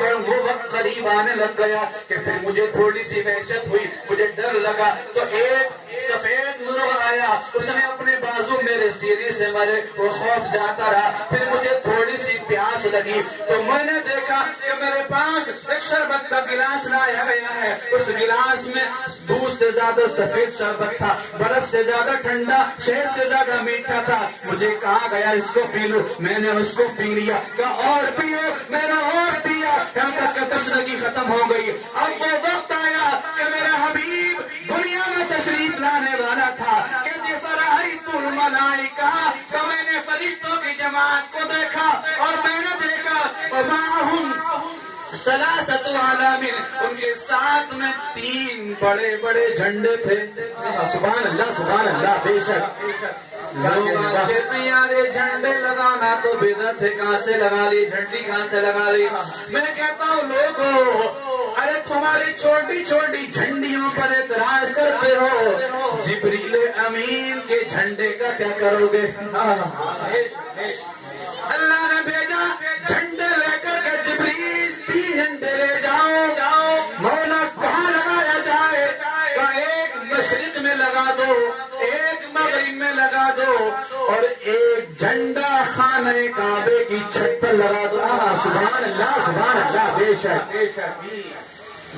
وقت قریب آنے لگ گیا کہ پھر مجھے تھوڑی سی وحشت ہوئی, مجھے ڈر لگا تو ایک سفید مرغ آیا, اس نے اپنے بازو میرے سینے سے مارے, وہ خوف جاتا رہا. پھر مجھے تھوڑی سی پیاس لگی تو میں نے دیکھا کہ میرے پاس ایک شربت کا گلاس لایا گیا ہے, اس گلاس میں دودھ سے زیادہ سفید شربت تھا, برف سے زیادہ ٹھنڈا, شہد سے زیادہ میٹھا تھا. مجھے کہا گیا اس کو پی لو, میں نے اس کو پی لیا. کہا اور پیو, میں نے اور پیا یہاں تک کہ تشنگی ختم ہو گئی. اب وہ وقت آیا کہ میرا حبیب دنیا میں تشریف لانے والا تھا. کہتے فرأیت الملائکہ, تو میں نے فرشتوں کی جماعت کو دیکھا اور میں نے دیکھا ومعہم ثلاثۃ علام, ان کے ساتھ میں 3 بڑے بڑے جھنڈے تھے. سبحان اللہ سبحان اللہ بے شک. لوگ کہتے ہیں یار یہ جھنڈے لگانا تو بدعت ہے, کہاں سے لگا لی, جھنڈی کہاں سے لگا لی. میں کہتا ہوں لوگوں ارے تمہاری چھوٹی چھوٹی جھنڈیوں پر اعتراض کرتے ہو, جبریل امین کے جھنڈے کا کیا کرو گے؟ اللہ نے بھیجا جھنڈے لے کر کے, جبریل 3 جھنڈے لے جاؤ. مولا کہاں لگایا جائے؟ کہ ایک مشرق میں لگا دو, ایک مغرب میں لگا دو اور ایک جھنڈا خانہ کعبے کی چھت پر لگا دو. سبحان اللہ بے شک.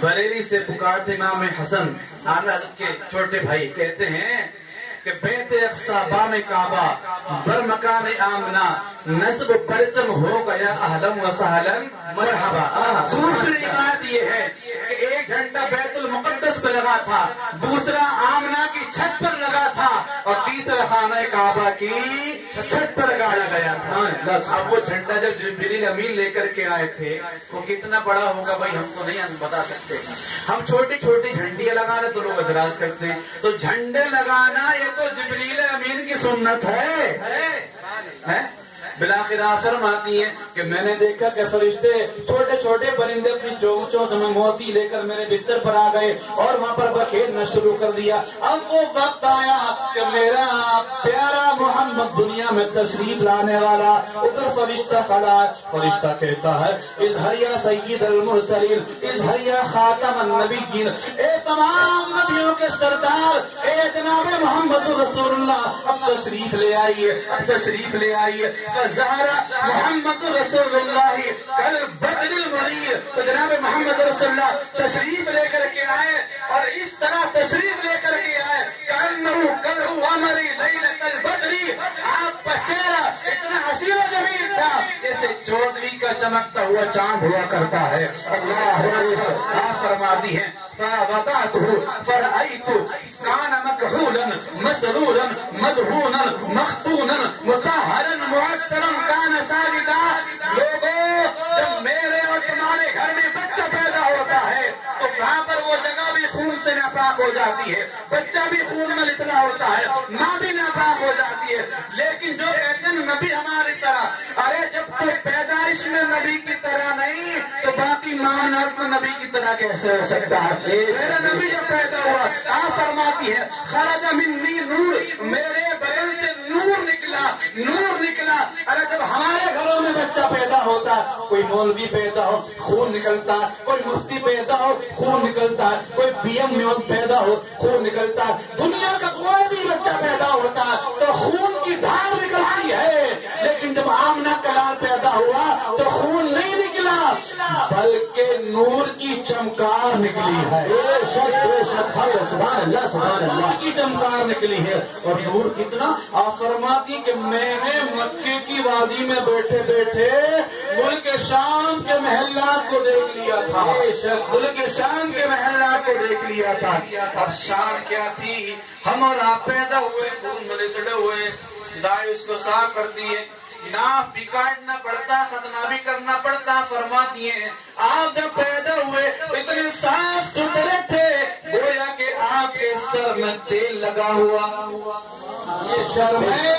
بریلی سے پکارتے امام حسن اعلی حضرت کے چھوٹے بھائی کہتے ہیں کہ بیت اقصی بام کعبہ بر مقام آمنہ نصب پرچم ہو گیا اہلم و سہلن مرحبا. دوسری بات یہ ہے کہ ایک جھنڈا بیت المقدس پہ لگا تھا, دوسرا آمنہ کی چھت پر لگا تھا اور تیسرا خانہ کعبہ کی چھت پر لگایا گیا تھا. اب وہ جھنڈا جب جبریل امین لے کر کے آئے تھے وہ کتنا بڑا ہوگا بھائی ہم تو نہیں بتا سکتے. ہم چھوٹی چھوٹی جھنڈیاں لگا رہے تو لوگ اعتراض کرتے ہیں. تو جھنڈے لگانا یہ تو جبریل امین کی سنت ہے. بلاخر فرماتی ہیں کہ میں نے دیکھا کہ فرشتے چھوٹے چھوٹے پرندے اپنی چونچ میں موتی لے کر میرے بستر پر آ گئے اور وہاں پر بکھیرنا شروع کر دیا. اب وہ وقت آیا کہ میرا پیارا محمد دنیا میں تشریف لانے والا. ادھر فرشتہ کھڑا ہے, فرشتہ کہتا ہے اظہر یا سید المرسلین, اظہر یا خاتم النبیین, اے تمام نبیوں کے سردار, اے جناب محمد رسول اللہ اب تشریف لے آئیے, اب تشریف لے آئیے. زہرا محمد رسول اللہ کل بدر المنیر, تو جناب محمد رسول اللہ تشریف لے کر کے آئے اور اس طرح تشریف لے کر کے آئے کہ انہو کل قمر لیلۃ البدر, آپ چمکتا ہوا چاند ہوا کرتا ہے. اللہ آپ فرماتی ہیں فوضعته فرأيت كان مكحولا مسرورا مدهونا مختونا مطهرا معطرا كان ساجدا. لوگوں جب میرے اور تمہارے گھر میں بچہ پیدا ہوتا ہے تو وہاں پر وہ جگہ بھی خون سے ناپاک ہو جاتی ہے, بچہ بھی خون میں لتلا ہوتا ہے, ماں بھی ناپاک ہو جاتی ہے. لیکن جو کہتے ہیں نبی ہماری طرح, ارے جب کوئی پیدائش میں نبی کی طرح نہیں تو باقی معاملات میں نبی کی طرح کیسے ہو سکتا ہے؟ میرا نبی جب پیدا ہوا آپ فرماتی ہے خرج منی نور, میرے بدن سے نور نکلا, نور نکلا. ارے جب ہمارے گھروں میں بچہ پیدا ہوتا, کوئی مولوی پیدا ہو خون نکلتا, کوئی مفتی پیدا ہو خون نکلتا, کوئی پی ایم پیدا ہو خون نکلتا, دنیا کا کوئی بھی بچہ پیدا ہوتا تو خون کی دھار نکلتی ہے. لیکن جب آمنہ کا لال پیدا ہوا تو خون نہیں نکلا بلکہ نور کی چمکار نکلی ہے. سبحان اللہ سبحان نور اللہ. کی چمکار نکلی ہے. اور نور کتنا, آپ فرماتی کہ میں نے مکے کی وادی میں بیٹھے بیٹھے ملک شام کے محلات کو دیکھ لیا تھا, ملک شام کے محلات کو دیکھ لیا تھا. اور شان کیا تھی, ہم اور آپ پیدا ہوئے خون میں لتڑے ہوئے, دائیں اس کو صاف کرتی ہے, ناف بھی کاٹنا پڑتا, ختنہ بھی کرنا پڑتا. فرماتی ہیں آپ جب پیدا ہوئے اتنے صاف ستھرے تھے گویا کہ آپ کے سر میں تیل لگا ہوا, سر میں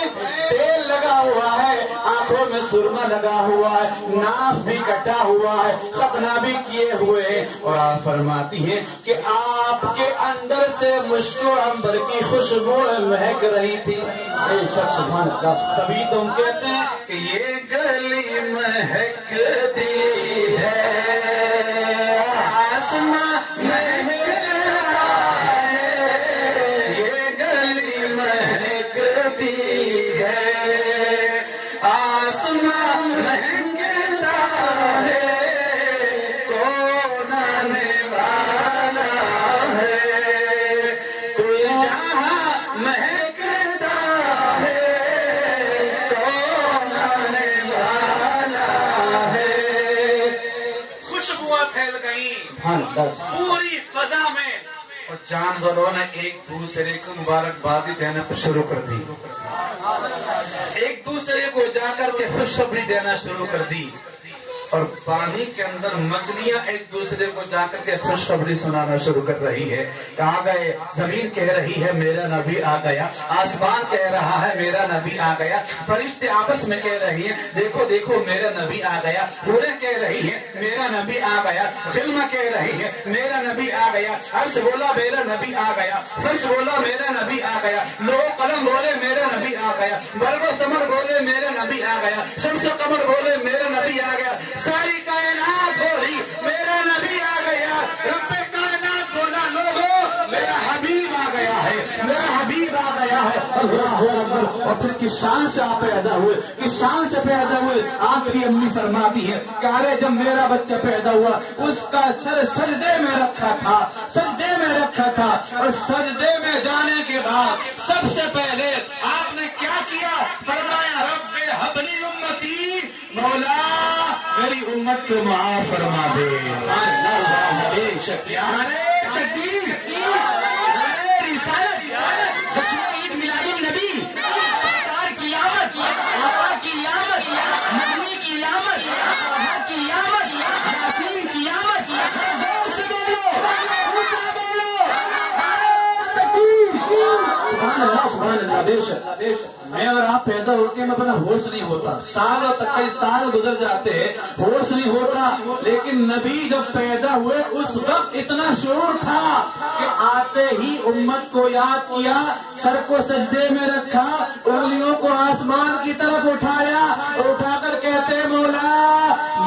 تیل لگا ہوا ہے, آنکھوں میں سرما لگا ہوا ہے, ناف بھی کٹا ہوا ہے, ختنہ بھی کیے ہوئے. اور آپ فرماتی ہیں کہ آپ کے اندر سے مشک و عنبر کی خوشبو مہک رہی تھی. سبحان اللہ. تبھی تم کہتے ہیں کہ یہ گلی مہکتی ہے, آسماں مہکتا ہے, یہ گلی مہکتی ہے, آسماں مہکتا ہے, کون آنے والا ہے, کوئی جہاں مہکتا ہے, کون آنے والا ہے. خوشبوئیں پھیل گئیں سبحان اللہ. پوری فضا میں, اور جانوروں نے ایک دوسرے کو مبارکبادی دینا شروع کر دی, ایک دوسرے کو جا کر کے خوشخبری دینا شروع کر دی. اور پانی کے اندر مچھلیاں ایک دوسرے کو جا کر کے خوشخبری سنانا شروع کر رہی ہے. آ گئے, زمین کہہ رہی ہے میرا نبی آ گیا, آسمان کہہ رہا ہے میرا نبی آ گیا, فرشتے آپس میں کہہ رہی ہیں دیکھو دیکھو میرا نبی آ گیا, حوریں کہہ رہی ہیں میرا نبی آ گیا, خلمہ کہہ رہی ہے میرا نبی آ گیا, عرش بولا میرا نبی آ گیا, فرش بولا میرا نبی آ گیا, لوح قلم بولے میرا نبی آ گیا, برق و سمر بولے میرا نبی آ گیا, شمس و قمر بولے میرا نبی آ گیا, ساری کائنات بولی میرا نبی آ گیا. رب کائنات بولا لوگوں میرا حبیب آ گیا ہے, میرا حبیب آ گیا ہے. اللہ اکبر. اور پھر کس شان سے آپ پیدا ہوئے, کس شان سے پیدا ہوئے. آپ کی امی فرماتی ہے کہ ارے جب میرا بچہ پیدا ہوا اس کا سر سجدے میں رکھا تھا, سجدے میں رکھا تھا, اور سجدے میں جانے کے بعد سب سے پہلے آپ نے کیا کیا, فرمایا رب حبلی امتی, مولا میری امت کو معاف فرما دے. بے شک عید میلاد النبی, سرکار کی آمد, آقا کی آمد, نبی کی آمد, طه کی آمد, یاسین کی آمد. زور سے بولو, اونچا بولو. سبحان اللہ سبحان اللہ. بے شک بے شک. میں اور آپ پیدا ہوتے ہیں, اپنا ہوش نہیں ہوتا, سالوں تک کئی سال گزر جاتے ہیں, ہوش نہیں ہوتا. لیکن نبی جب پیدا ہوئے اس وقت اتنا شعور تھا کہ آتے ہی امت کو یاد کیا, سر کو سجدے میں رکھا, انگلیوں کو آسمان کی طرف اٹھایا, اور اٹھا کر کہتے مولا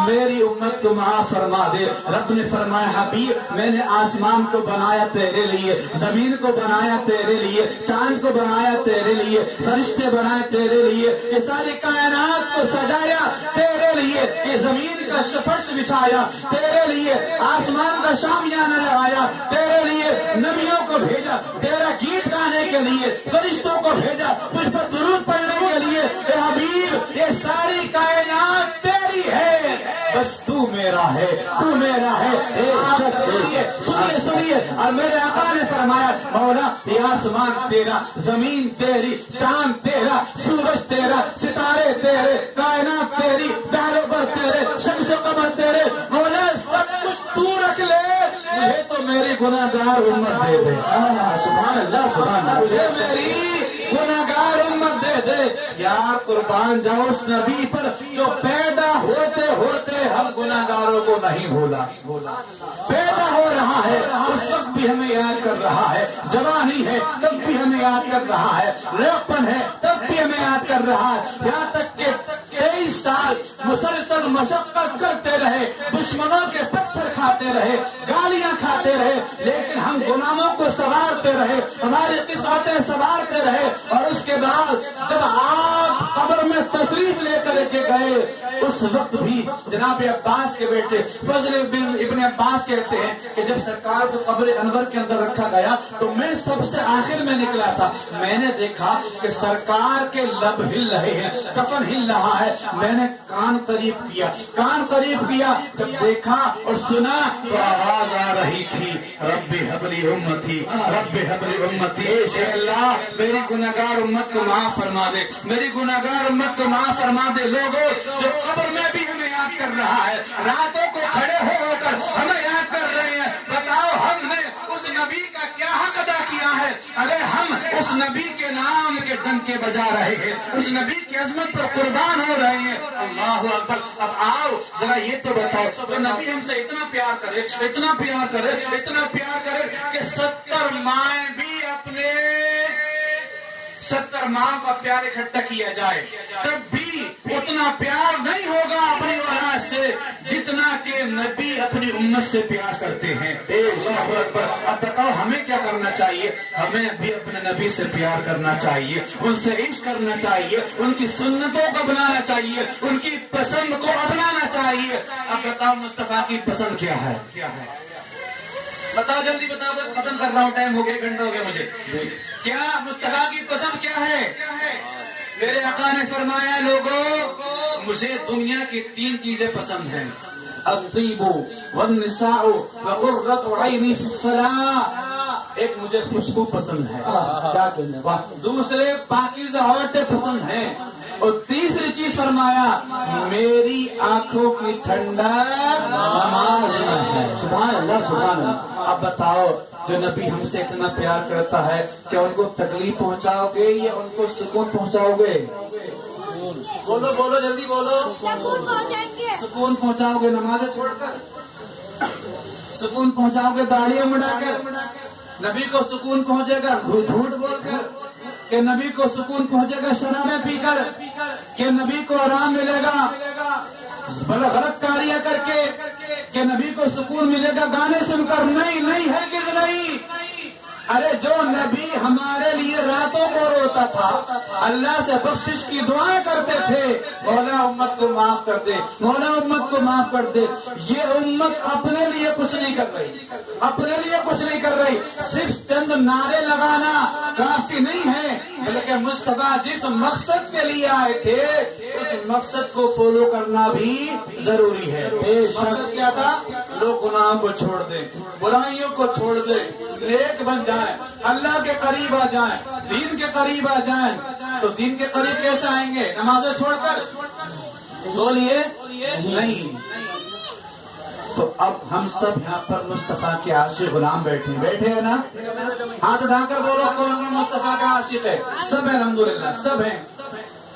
میری امت کو معاف فرما دے. رب نے فرمایا حبیب میں نے آسمان کو بنایا تیرے لیے, زمین کو بنایا تیرے لیے, چاند کو بنایا تیرے لیے, فرشتے بنائے تیرے لیے, یہ ساری کائنات کو سجایا تیرے لیے, یہ زمین کا فرش بچھایا تیرے لیے, آسمان کا شامیانہ لگایا تیرے لیے, نبیوں کو بھیجا تیرا گیت گانے کے لیے, فرشتوں کو بھیجا تجھ پر درود پڑھنے کے لیے. اے حبیب یہ ساری کائنات تیری ہے, بس تو میرا ہے، تو میرا ہے۔ سنیے اور میرے آقا نے فرمایا مولا یہ آسمان تیرا، زمین تیری، چاند تیرا، سورج تیرا، ستارے تیرے، کائنات تیری، بحر و بر تیرے، شمس و قمر تیرے، مولا سب کچھ تو رکھ لے، مجھے تو میری گناہگار امت دے دے۔ سبحان اللہ سبحان اللہ، مجھے میری گناہگار امت دے دے۔ یار قربان جاؤ اس نبی پر جو پیدا ہوتے ہوتے ہم گناہگاروں کو نہیں بھولا، پیدا ہو رہا ہے اس وقت بھی ہمیں یاد کر رہا ہے، جوانی ہے تب بھی ہمیں یاد کر رہا ہے، لڑکپن ہے تب بھی ہمیں یاد کر رہا ہے، یہاں تک کہ 23 سال مسلسل مشقت کرتے رہے، دشمنوں کے پتھر کھاتے رہے، گالیاں کھاتے رہے، لیکن ہم غلاموں کو سوارتے رہے، ہماری قسمتیں سوارتے رہے، اور اس کے بعد جب آپ قبر میں تشریف لے کر کے گئے اس وقت بھی جناب عباس کے بیٹے فضل ابن عباس کہتے ہیں کہ جب سرکار کو قبر انور کے اندر رکھا گیا تو میں سب سے آخر میں نکلا تھا، میں نے دیکھا کہ سرکار کے لب ہل رہے ہیں، کفن ہل رہا ہے، میں نے کان قریب کیا، جب دیکھا اور سنا تو آواز آ رہی تھی رب حبلی امتی، رب حبلی امتی، اے اللہ میری گناہگار امت کو معاف فرما دے، میری گناہگار امت کو معاف فرما دے۔ لوگوں جو قبر میں بھی ہمیں یاد کر رہا ہے، راتوں کو کھڑے ہو کر ہمیں یاد کر رہے ہیں، بتاؤ ہم نے اس نبی کا کیا حق ادا کیا ہے؟ اگر ہم اس نبی کے نام کے ڈنکے بجا رہے ہیں، اس نبی کی عظمت پر قربان ہو رہے ہیں، اللہ اکبر۔ اب آؤ ذرا یہ تو بتاؤ تو نبی ہم سے اتنا پیار کرے، اتنا پیار کرے، اتنا پیار کرے کہ 70 مائیں بھی اپنے 70 ماں کا پیار اکٹھا کیا جائے تب بھی اتنا پیار نہیں ہوگا اپنی اولاد سے جتنا کہ نبی اپنی امت سے پیار کرتے ہیں۔ اللہ اکبر۔ اب بتاؤ ہمیں کیا کرنا چاہیے؟ ہمیں بھی اپنے نبی سے پیار کرنا چاہیے، ان سے عشق کرنا چاہیے، ان کی سنتوں کو اپنانا چاہیے، ان کی پسند کو اپنانا چاہیے۔ اب بتاؤ مصطفیٰ کی پسند کیا ہے؟ بتاؤ جلدی بتاؤ، بس ختم کر رہا ہوں، ٹائم ہو گیا، 1 گھنٹہ ہو گیا مجھے۔ کیا مصطفیٰ کی پسند کیا ہے؟ میرے آقا نے فرمایا لوگوں مجھے دنیا کی 3 چیزیں پسند ہیں، الطیب والنساء وقرۃ عینی فی الصلاۃ۔ ایک مجھے خوشبو پسند ہے، دوسرے پاکیزہ عورتیں پسند ہیں، اور تیسری چیز فرمایا میری آنکھوں کی ٹھنڈک نماز میں ہے۔ سبحان اللہ سبحان اللہ۔ اب بتاؤ جو نبی ہم سے اتنا پیار کرتا ہے کیا ان کو تکلیف پہنچاؤ گے یا ان کو سکون پہنچاؤ گے؟ بولو بولو جلدی بولو۔ سکون پہنچائیں گے۔ سکون پہنچاؤ گے نمازیں چھوڑ کر؟ سکون پہنچاؤ گے داڑیاں مڈا کر؟ نبی کو سکون پہنچے گا جھوٹ بول کر؟ کہ نبی کو سکون پہنچے گا شرابیں پی کر؟ کہ نبی کو آرام ملے گا غلط کاریاں کر کے؟ کہ نبی کو سکون ملے گا گانے سن کر؟ نہیں نہیں، ہرگز نہیں۔ ارے جو نبی ہمارے لیے راتوں کو روتا تھا، اللہ سے بخشش کی دعائیں کرتے تھے، مولا امت کو معاف کر دے، مولا امت کو معاف کر دے، یہ امت اپنے لیے کچھ نہیں کر رہی، اپنے لیے کچھ نہیں کر رہی، صرف چند نعرے لگانا کافی نہیں ہے، بلکہ مصطفیٰ جس مقصد کے لیے آئے تھے اس مقصد کو فالو کرنا بھی ضروری ہے۔ مقصد کیا تھا؟ لوگ گناہوں کو چھوڑ دیں، برائیوں کو چھوڑ دیں، نیک بن جائیں، اللہ کے قریب آ جائیں، دین کے قریب آ جائیں۔ تو دین کے قریب کیسے آئیں گے؟ نمازیں چھوڑ کر؟ بولیے نہیں۔ تو اب ہم سب یہاں پر مصطفیٰ کے عاشق غلام بیٹھے ہیں نا؟ ہاتھ اٹھا کر بولو کون کون مصطفیٰ کا عاشق ہے؟ سب ہیں الحمدللہ، سب ہیں۔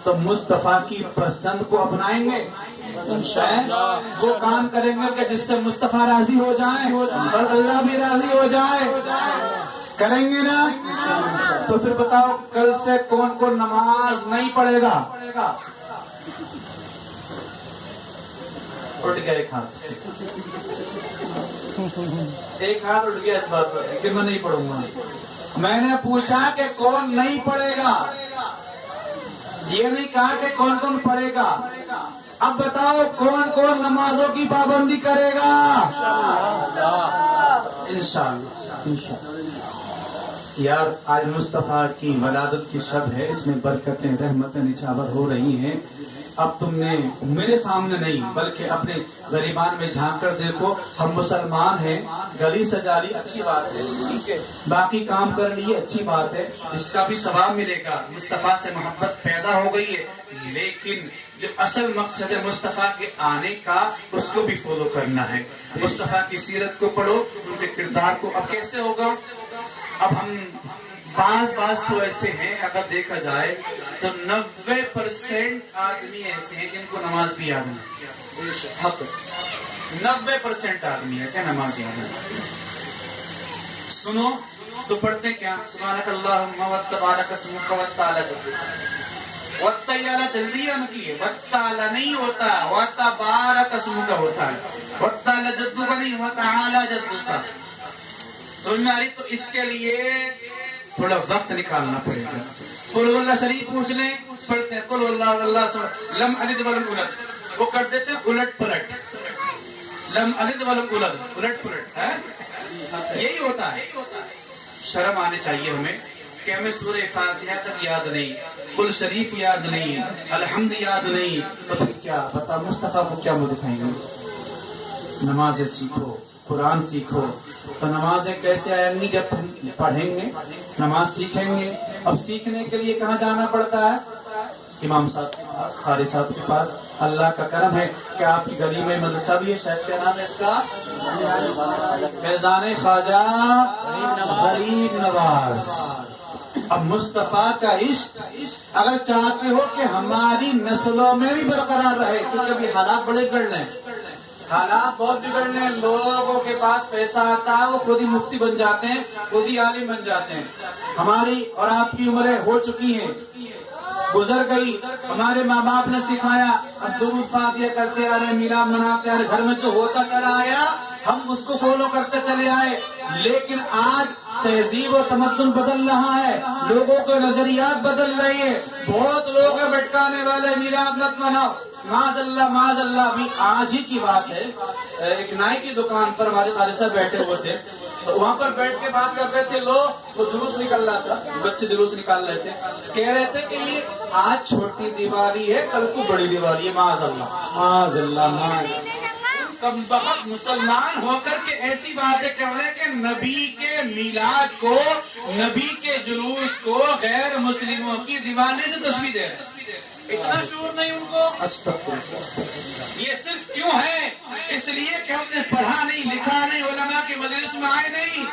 تو مصطفیٰ کی پسند کو اپنائیں گے، وہ کام کریں گے کہ جس سے مصطفیٰ راضی ہو جائیں اور اللہ بھی راضی ہو جائے، کریں گے نا؟ تو پھر بتاؤ کل سے کون کون نماز نہیں پڑھے گا؟ اٹھ گیا ایک ہاتھ، ایک ہاتھ اٹھ گیا اس بات پر کہ میں نہیں پڑھوں گا۔ میں نے پوچھا کہ کون نہیں پڑھے گا، یہ نہیں کہا کہ کون کون پڑھے گا۔ اب بتاؤ کون کون نمازوں کی پابندی کرے گا؟ انشاءاللہ۔ یار آج مصطفیٰ کی ولادت کی شب ہے، اس میں برکتیں رحمتیں نچھاور ہو رہی ہیں، اب تم نے میرے سامنے نہیں بلکہ اپنے غریبان میں جھانک کر دیکھو، ہم مسلمان ہیں، گلی سجا لی اچھی بات ہے، ٹھیک ہے، باقی کام کر لیے اچھی بات ہے، اس کا بھی ثواب ملے گا، مصطفیٰ سے محبت پیدا ہو گئی ہے، لیکن جو اصل مقصد ہے مصطفیٰ کے آنے کا اس کو بھی فالو کرنا ہے۔ مصطفیٰ کی سیرت کو پڑھو، ان کے کردار کو۔ اب کیسے ہوگا؟ اب ہم بعض تو ایسے ہیں، اگر دیکھا جائے تو 90% آدمی ایسے ہیں جن کو نماز بھی یاد نہیں۔ 90% آدمی ایسے نماز یاد نہیں۔ سنو تو پڑھتے کیا؟ سبحانک اللہم وتبارک اسمک وتعالی جدک۔ وتعالی جلدی ہم کی ہے، وتعالی نہیں ہوتا، وتبارک اسمک ہوتا ہے، وتعالی جدک نہیں، وتعالی جدک۔ سمجھ میں آ رہی؟ تو اس کے لیے تھوڑا وقت نکالنا پڑے گا۔ قل اللہ شریف پوچھ لیں، پڑھتے ہیں قل اللہ اللہ لم الد ولم اولد، وہ کر دیتے ہیں الٹ پلٹ، لم الد ولم اولد، الٹ پلٹ ہے، یہی ہوتا ہے۔ شرم آنے چاہیے ہمیں کہ ہمیں سورہ فاتحہ تک یاد نہیں، قل شریف یاد نہیں، الحمد یاد نہیں، تو پھر کیا بتا مصطفیٰ کو کیا منہ دکھائیں گے؟ نمازیں سیکھو، قرآن سیکھو۔ تو نمازیں کیسے آئیں گی؟ جب پڑھیں گے، نماز سیکھیں گے۔ اب سیکھنے کے لیے کہاں جانا پڑتا ہے؟ امام صاحب کے پاس، قاری صاحب کے پاس۔ اللہ کا کرم ہے کہ آپ کی گلی میں مدرسہ بھی ہے، شیخ کیا نام ہے اس کا؟ فیضان خواجہ غریب نواز۔ اب مصطفیٰ کا عشق اگر چاہتے ہو کہ ہماری نسلوں میں بھی برقرار رہے، کیونکہ ابھی حالات بڑے بگڑ رہے ہیں، حالات بہت بگڑ رہے ہیں، لوگوں کے پاس پیسہ آتا ہے، وہ خود ہی مفتی بن جاتے ہیں، خود ہی عالم بن جاتے ہیں۔ ہماری اور آپ کی عمریں ہو چکی ہیں، گزر گئی، ہمارے ماں باپ نے سکھایا، اب درود فاتحہ کرتے آ رہے، میلاد مناتے آ رہے، گھر میں جو ہوتا چلا آیا ہم اس کو فالو کرتے چلے آئے۔ لیکن آج تہذیب و تمدن بدل رہا ہے، لوگوں کے نظریات بدل رہی ہے، بہت لوگ ہیں بھٹکانے والے، میلاد مت مناؤ، معاذ اللہ۔ ابھی آج ہی کی بات ہے، ایک نائی کی دکان پر ہمارے قاری صاحب بیٹھے ہوئے تھے، تو وہاں پر بیٹھ کے بات کر رہے تھے لوگ، وہ جلوس نکل رہا تھا، بچے جلوس نکال رہے تھے، کہہ رہے تھے کہ یہ آج چھوٹی دیوالی ہے، کل کو بڑی دیوالی ہے، معاذ اللہ۔ کم بخت مسلمان ہو کر کے ایسی باتیں کر رہے ہیں کہ نبی کے میلاد کو، نبی کے جلوس کو غیر مسلموں کی دیوالی سے تشبیہ دے رہے ہیں۔ اتنا شعور نہیں ان کو۔ یہ صرف کیوں ہے؟ اس لیے کہ ہم نے پڑھا نہیں، لکھا نہیں، علماء کے مجلس میں آئے نہیں۔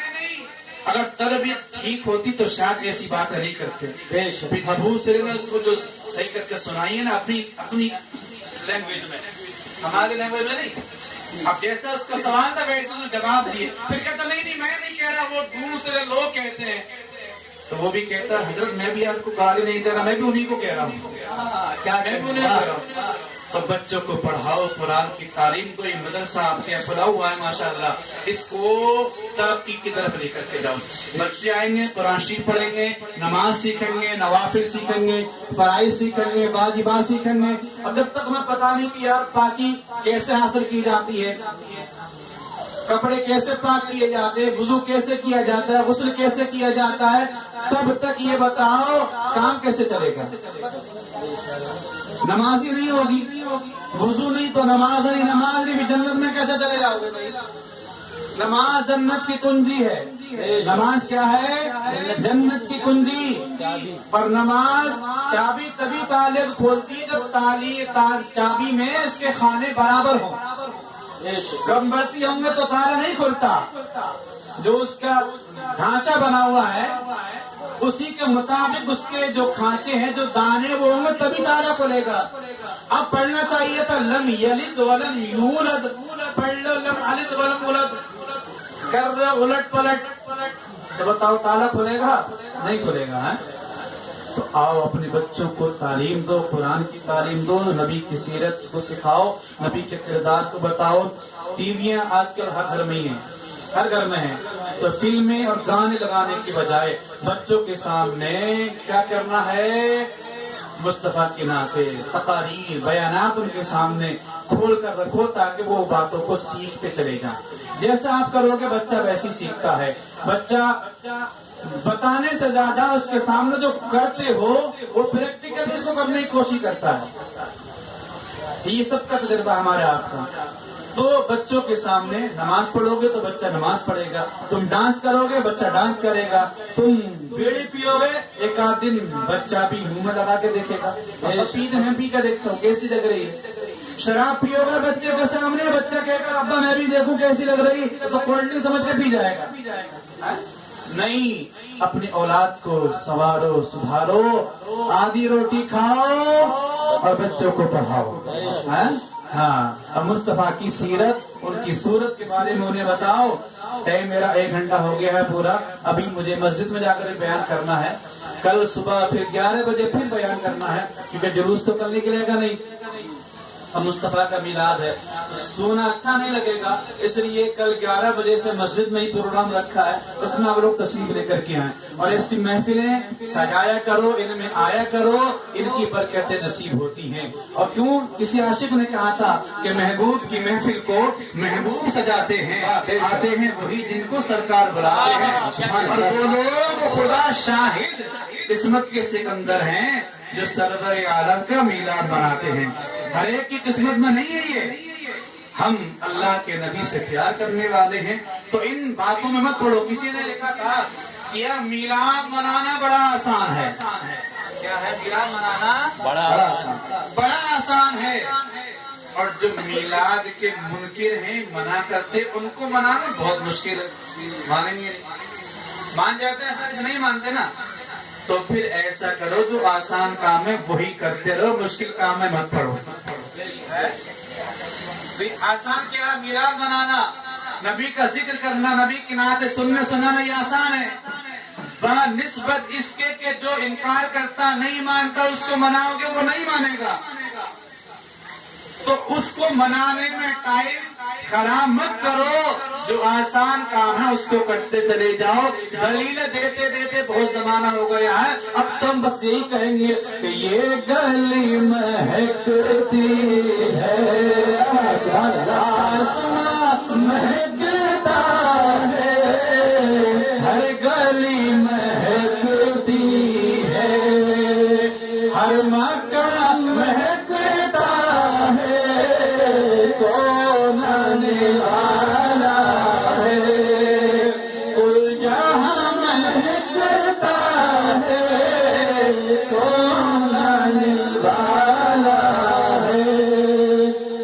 اگر تربیت ٹھیک ہوتی تو شاید ایسی باتیں نہیں کرتے۔ دوسرے نے اس کو جو صحیح کر کے سنائی ہے نا اپنی لینگویج میں، ہماری لینگویج میں نہیں۔ اب جیسا اس کا سوال تھا ویسے اس نے جواب دیے، پھر کہتا نہیں میں نہیں کہہ رہا، وہ دوسرے لوگ کہتے ہیں۔ تو وہ بھی کہتا ہے حضرت میں بھی آپ کو گالی نہیں دے رہا، میں بھی انہیں کو کہہ رہا ہوں، کیا میں بھی انہیں کہہ رہا ہوں۔ تو بچوں کو پڑھاؤ، قرآن کی تعلیم کو، یہ مدرسہ آپ کے یہاں کھلا ہوا ہے ماشاءاللہ، اس کو ترقی کی طرف لے کر کے جاؤ۔ بچے آئیں گے، قرآن شریف پڑھیں گے، نماز سیکھیں گے، نوافل سیکھیں گے، فرائض سیکھیں گے، واجبات سیکھیں گے۔ اب جب تک ہمیں پتا نہیں کہ یار پاکی کیسے حاصل کی جاتی ہے، کپڑے کیسے پاک کیے جاتے ہیں، وضو کیسے کیا جاتا ہے، غسل کیسے کیا جاتا ہے، تب تک یہ بتاؤ کام کیسے چلے گا؟ نماز ہی نہیں ہوگی، وضو نہیں تو نماز نہیں بھی جنت میں کیسے چلے جاؤ گے بھائی؟ نماز جنت کی کنجی ہے۔ نماز کیا ہے؟ جنت کی کنجی۔ اور نماز چابی تبھی تالے کھولتی جب چابی میں اس کے خانے برابر ہوں۔ کم بڑھتی ہوں گے تو تالا نہیں کھلتا۔ جو اس کا ڈھانچہ بنا ہوا ہے اسی کے مطابق اس کے جو کھانچے ہیں، جو دانے وہ ہوں گے تبھی تالا کھلے گا۔ اب پڑھنا چاہیے تھا لم یلد ولم یولد، پڑھ لو لم الد ولم اولد، کر رہے الٹ پلٹ، تو بتاؤ تالا کھلے گا؟ نہیں کھلے گا۔ تو آؤ اپنے بچوں کو تعلیم دو، قرآن کی تعلیم دو، نبی کی سیرت کو سکھاؤ، نبی کے کردار کو بتاؤ۔ ٹی ویاں آج کل ہر گھر میں ہی ہیں، ہر گھر میں ہیں، تو فلمیں اور گانے لگانے کی بجائے بچوں کے سامنے کیا کرنا ہے؟ مصطفیٰ کی نعتیں، تقاریر، بیانات ان کے سامنے کھول کر رکھو تاکہ وہ باتوں کو سیکھتے چلے جائیں۔ جیسا آپ کرو گے بچہ ویسے ہی سیکھتا ہے۔ بچہ بتانے سے زیادہ اس کے سامنے جو کرتے ہو وہ پریکٹیکلی اس کو کرنے کی کوشش کرتا ہے۔ یہ سب کا تجربہ ہمارے آپ کا. تو بچوں کے سامنے نماز پڑھو گے تو بچہ نماز پڑھے گا، تم ڈانس کرو گے بچہ ڈانس کرے گا، تم بیڑی پیو گے ایک آدھ دن بچہ بھی منہ میں لگا کے دیکھے گا. پیتے میں پی کر دیکھتا ہوں کیسی لگ رہی ہے. شراب پیو گے بچے کے سامنے، بچہ کہے گا ابا میں بھی دیکھوں کیسی لگ رہی، تو کولڈ ڈرنک سمجھ کے پی جائے گا. نہیں، اپنی اولاد کو سنوارو سدھارو، آدھی روٹی کھاؤ اور بچوں کو پڑھاؤ. ہاں، اب مصطفیٰ کی سیرت، ان کی صورت کے بارے میں انہیں بتاؤ. میرا 1 گھنٹہ ہو گیا ہے پورا، ابھی مجھے مسجد میں جا کر بیان کرنا ہے. کل صبح پھر 11 بجے پھر بیان کرنا ہے، کیونکہ جلوس تو کل نکلے گا نہیں. اب مصطفیٰ کا میلاد ہے، سونا اچھا نہیں لگے گا، اس لیے کل 11 بجے سے مسجد میں ہی پروگرام رکھا ہے، اس میں آپ لوگ تشریف لے کر کے آئیں اور اس کی محفلیں سجایا کرو، ان میں آیا کرو، ان کی برکتیں نصیب ہوتی ہیں. اور کیوں کسی عاشق نے کہا تھا کہ محبوب کی محفل کو محبوب سجاتے ہیں، آتے ہیں وہی جن کو سرکار بلاتے ہیں. اور وہ لوگ خدا شاہد قسمت کے سکندر ہیں جو سرور عالم کا میلاد مناتے ہیں. ہر ایک کی قسمت میں نہیں ہے یہ. ہم اللہ کے نبی سے پیار کرنے والے ہیں تو ان باتوں میں مت پڑو. کسی نے لکھا تھا کہ یار میلاد منانا بڑا آسان ہے. کیا ہے میلاد منانا؟ بڑا آسان ہے. اور جو میلاد کے منکر ہیں، منع کرتے، ان کو منانا بہت مشکل ہے. مانیں گے؟ مان جاتے ہیں سر؟ نہیں مانتے نا. تو پھر ایسا کرو جو آسان کام ہے وہی کرتے رہو، مشکل کام میں مت پڑو. آسان کیا؟ میلاد منانا، نبی کا ذکر کرنا، نبی کی نعتیں سننا یہ آسان ہے. نسبت اس کے کہ جو انکار کرتا، نہیں مانتا، اس کو مناؤ گے وہ نہیں مانے گا. تو اس کو منانے میں ٹائم خراب مت کرو. جو آسان کام ہے اس کو کرتے چلے جاؤ. دلیلیں دیتے دیتے بہت زمانہ ہو گیا ہے. اب تم بس یہی کہیں گے کہ یہ گلی مہکتی ہے، آسمان مہکتا ہے، ہر گلی مہکتی ہے، ہر مکان مہکتا ہے، کون آنے والا ہے، کل جہاں مہکتا ہے، کون آنے والا ہے.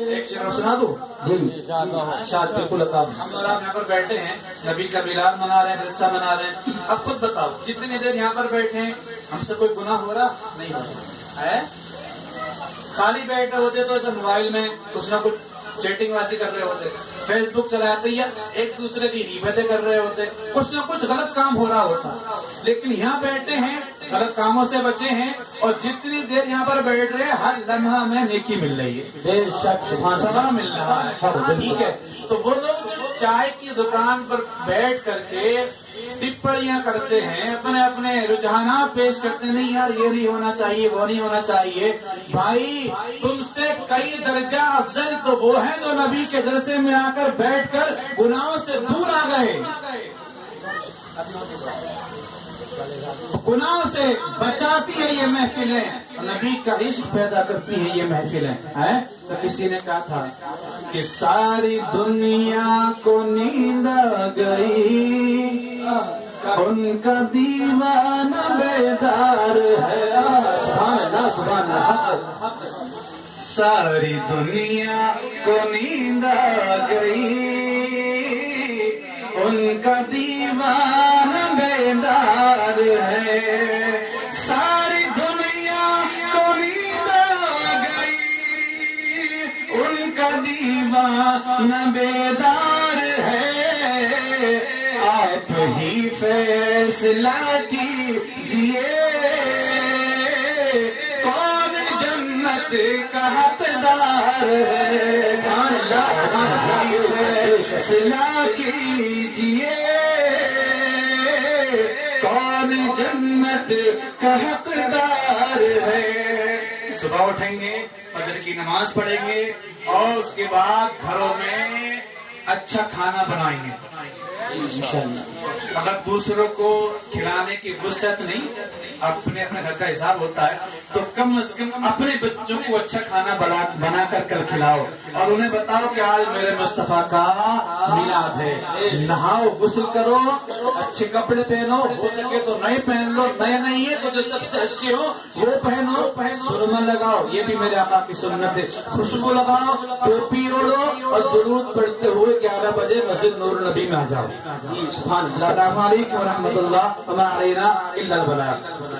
ایک چیز سنا دوں؟ جی شاید بالکل. ہم اور آپ یہاں پر بیٹھے ہیں، نبی کا میلاد منا رہے ہیں، جلسہ منا رہے ہیں. اب خود بتاؤ جتنی دیر یہاں پر بیٹھے ہیں ہم سے کوئی گناہ ہو رہا نہیں ہو رہا ہے؟ خالی بیٹھے ہوتے تو موبائل میں کچھ نہ کچھ چیٹنگ بازی کر رہے ہوتے، فیس بک چلاتے یا ایک دوسرے کی غیبتیں کر رہے ہوتے، کچھ نہ کچھ غلط کام ہو رہا ہوتا. لیکن یہاں بیٹھے ہیں، غلط کاموں سے بچے ہیں، اور جتنی دیر یہاں پر بیٹھ رہے ہیں ہر لمحہ میں نیکی مل رہی ہے، بے شک ثواب مل رہا ہے. ٹھیک ہے. تو وہ لوگ چائے کی دکان پر بیٹھ کر کے ٹپڑیاں کرتے ہیں، اپنے اپنے رجحانات پیش کرتے ہیں، نہیں یار یہ نہیں ہونا چاہیے، وہ نہیں ہونا چاہیے. بھائی تم سے کئی درجہ افضل تو وہ ہیں جو نبی کے جلسے میں آ کر بیٹھ کر گناہوں سے دور آ گئے، گناہوں سے بچاتی ہے یہ محفلیں، نبی کا عشق پیدا کرتی ہے یہ محفلیں. تو کسی نے کہا تھا کہ ساری دنیا کو نیند آ گئی، ان کا دیوانہ بیدار ہے. سبحان اللہ سبحان اللہ. ساری دنیا کو نیند آ گئی، ان کا دیوانہ بیدار ہے. ساری دنیا کو نیند آ گئی، ان کا دیوانہ بیدار ہے. آپ ہی فیصلہ کیجئے کون جنت کا حقدار ہے. فیصلہ کیجئے کون جنت کا حقدار ہے. صبح اٹھیں گے، فجر کی نماز پڑھیں گے اور اس کے بعد گھروں میں اچھا کھانا بنائیں گے انشاءاللہ. اگر دوسروں کو کھلانے کی وسعت نہیں، اپنے گھر کا حساب ہوتا ہے، تو کم از کم اپنے بچوں کو اچھا کھانا بنا کر کھلاؤ، اور انہیں بتاؤ کہ آج میرے مصطفیٰ کا میلاد ہے، نہاؤ، غسل کرو، اچھے کپڑے پہنو، ہو سکے تو نئے پہن لو، نئے نہیں ہے تو جو سب سے اچھے ہو وہ پہنو، سرما لگاؤ، یہ بھی میرے آقا کی سنت ہے، خوشبو لگاؤ، ٹوپی اوڑھو، اور درود پڑھتے ہوئے 11 بجے مسجد نور نبی میں آ جاؤ۔ السلام علیکم ورحمۃ اللہ وما علینا الا البلاغ۔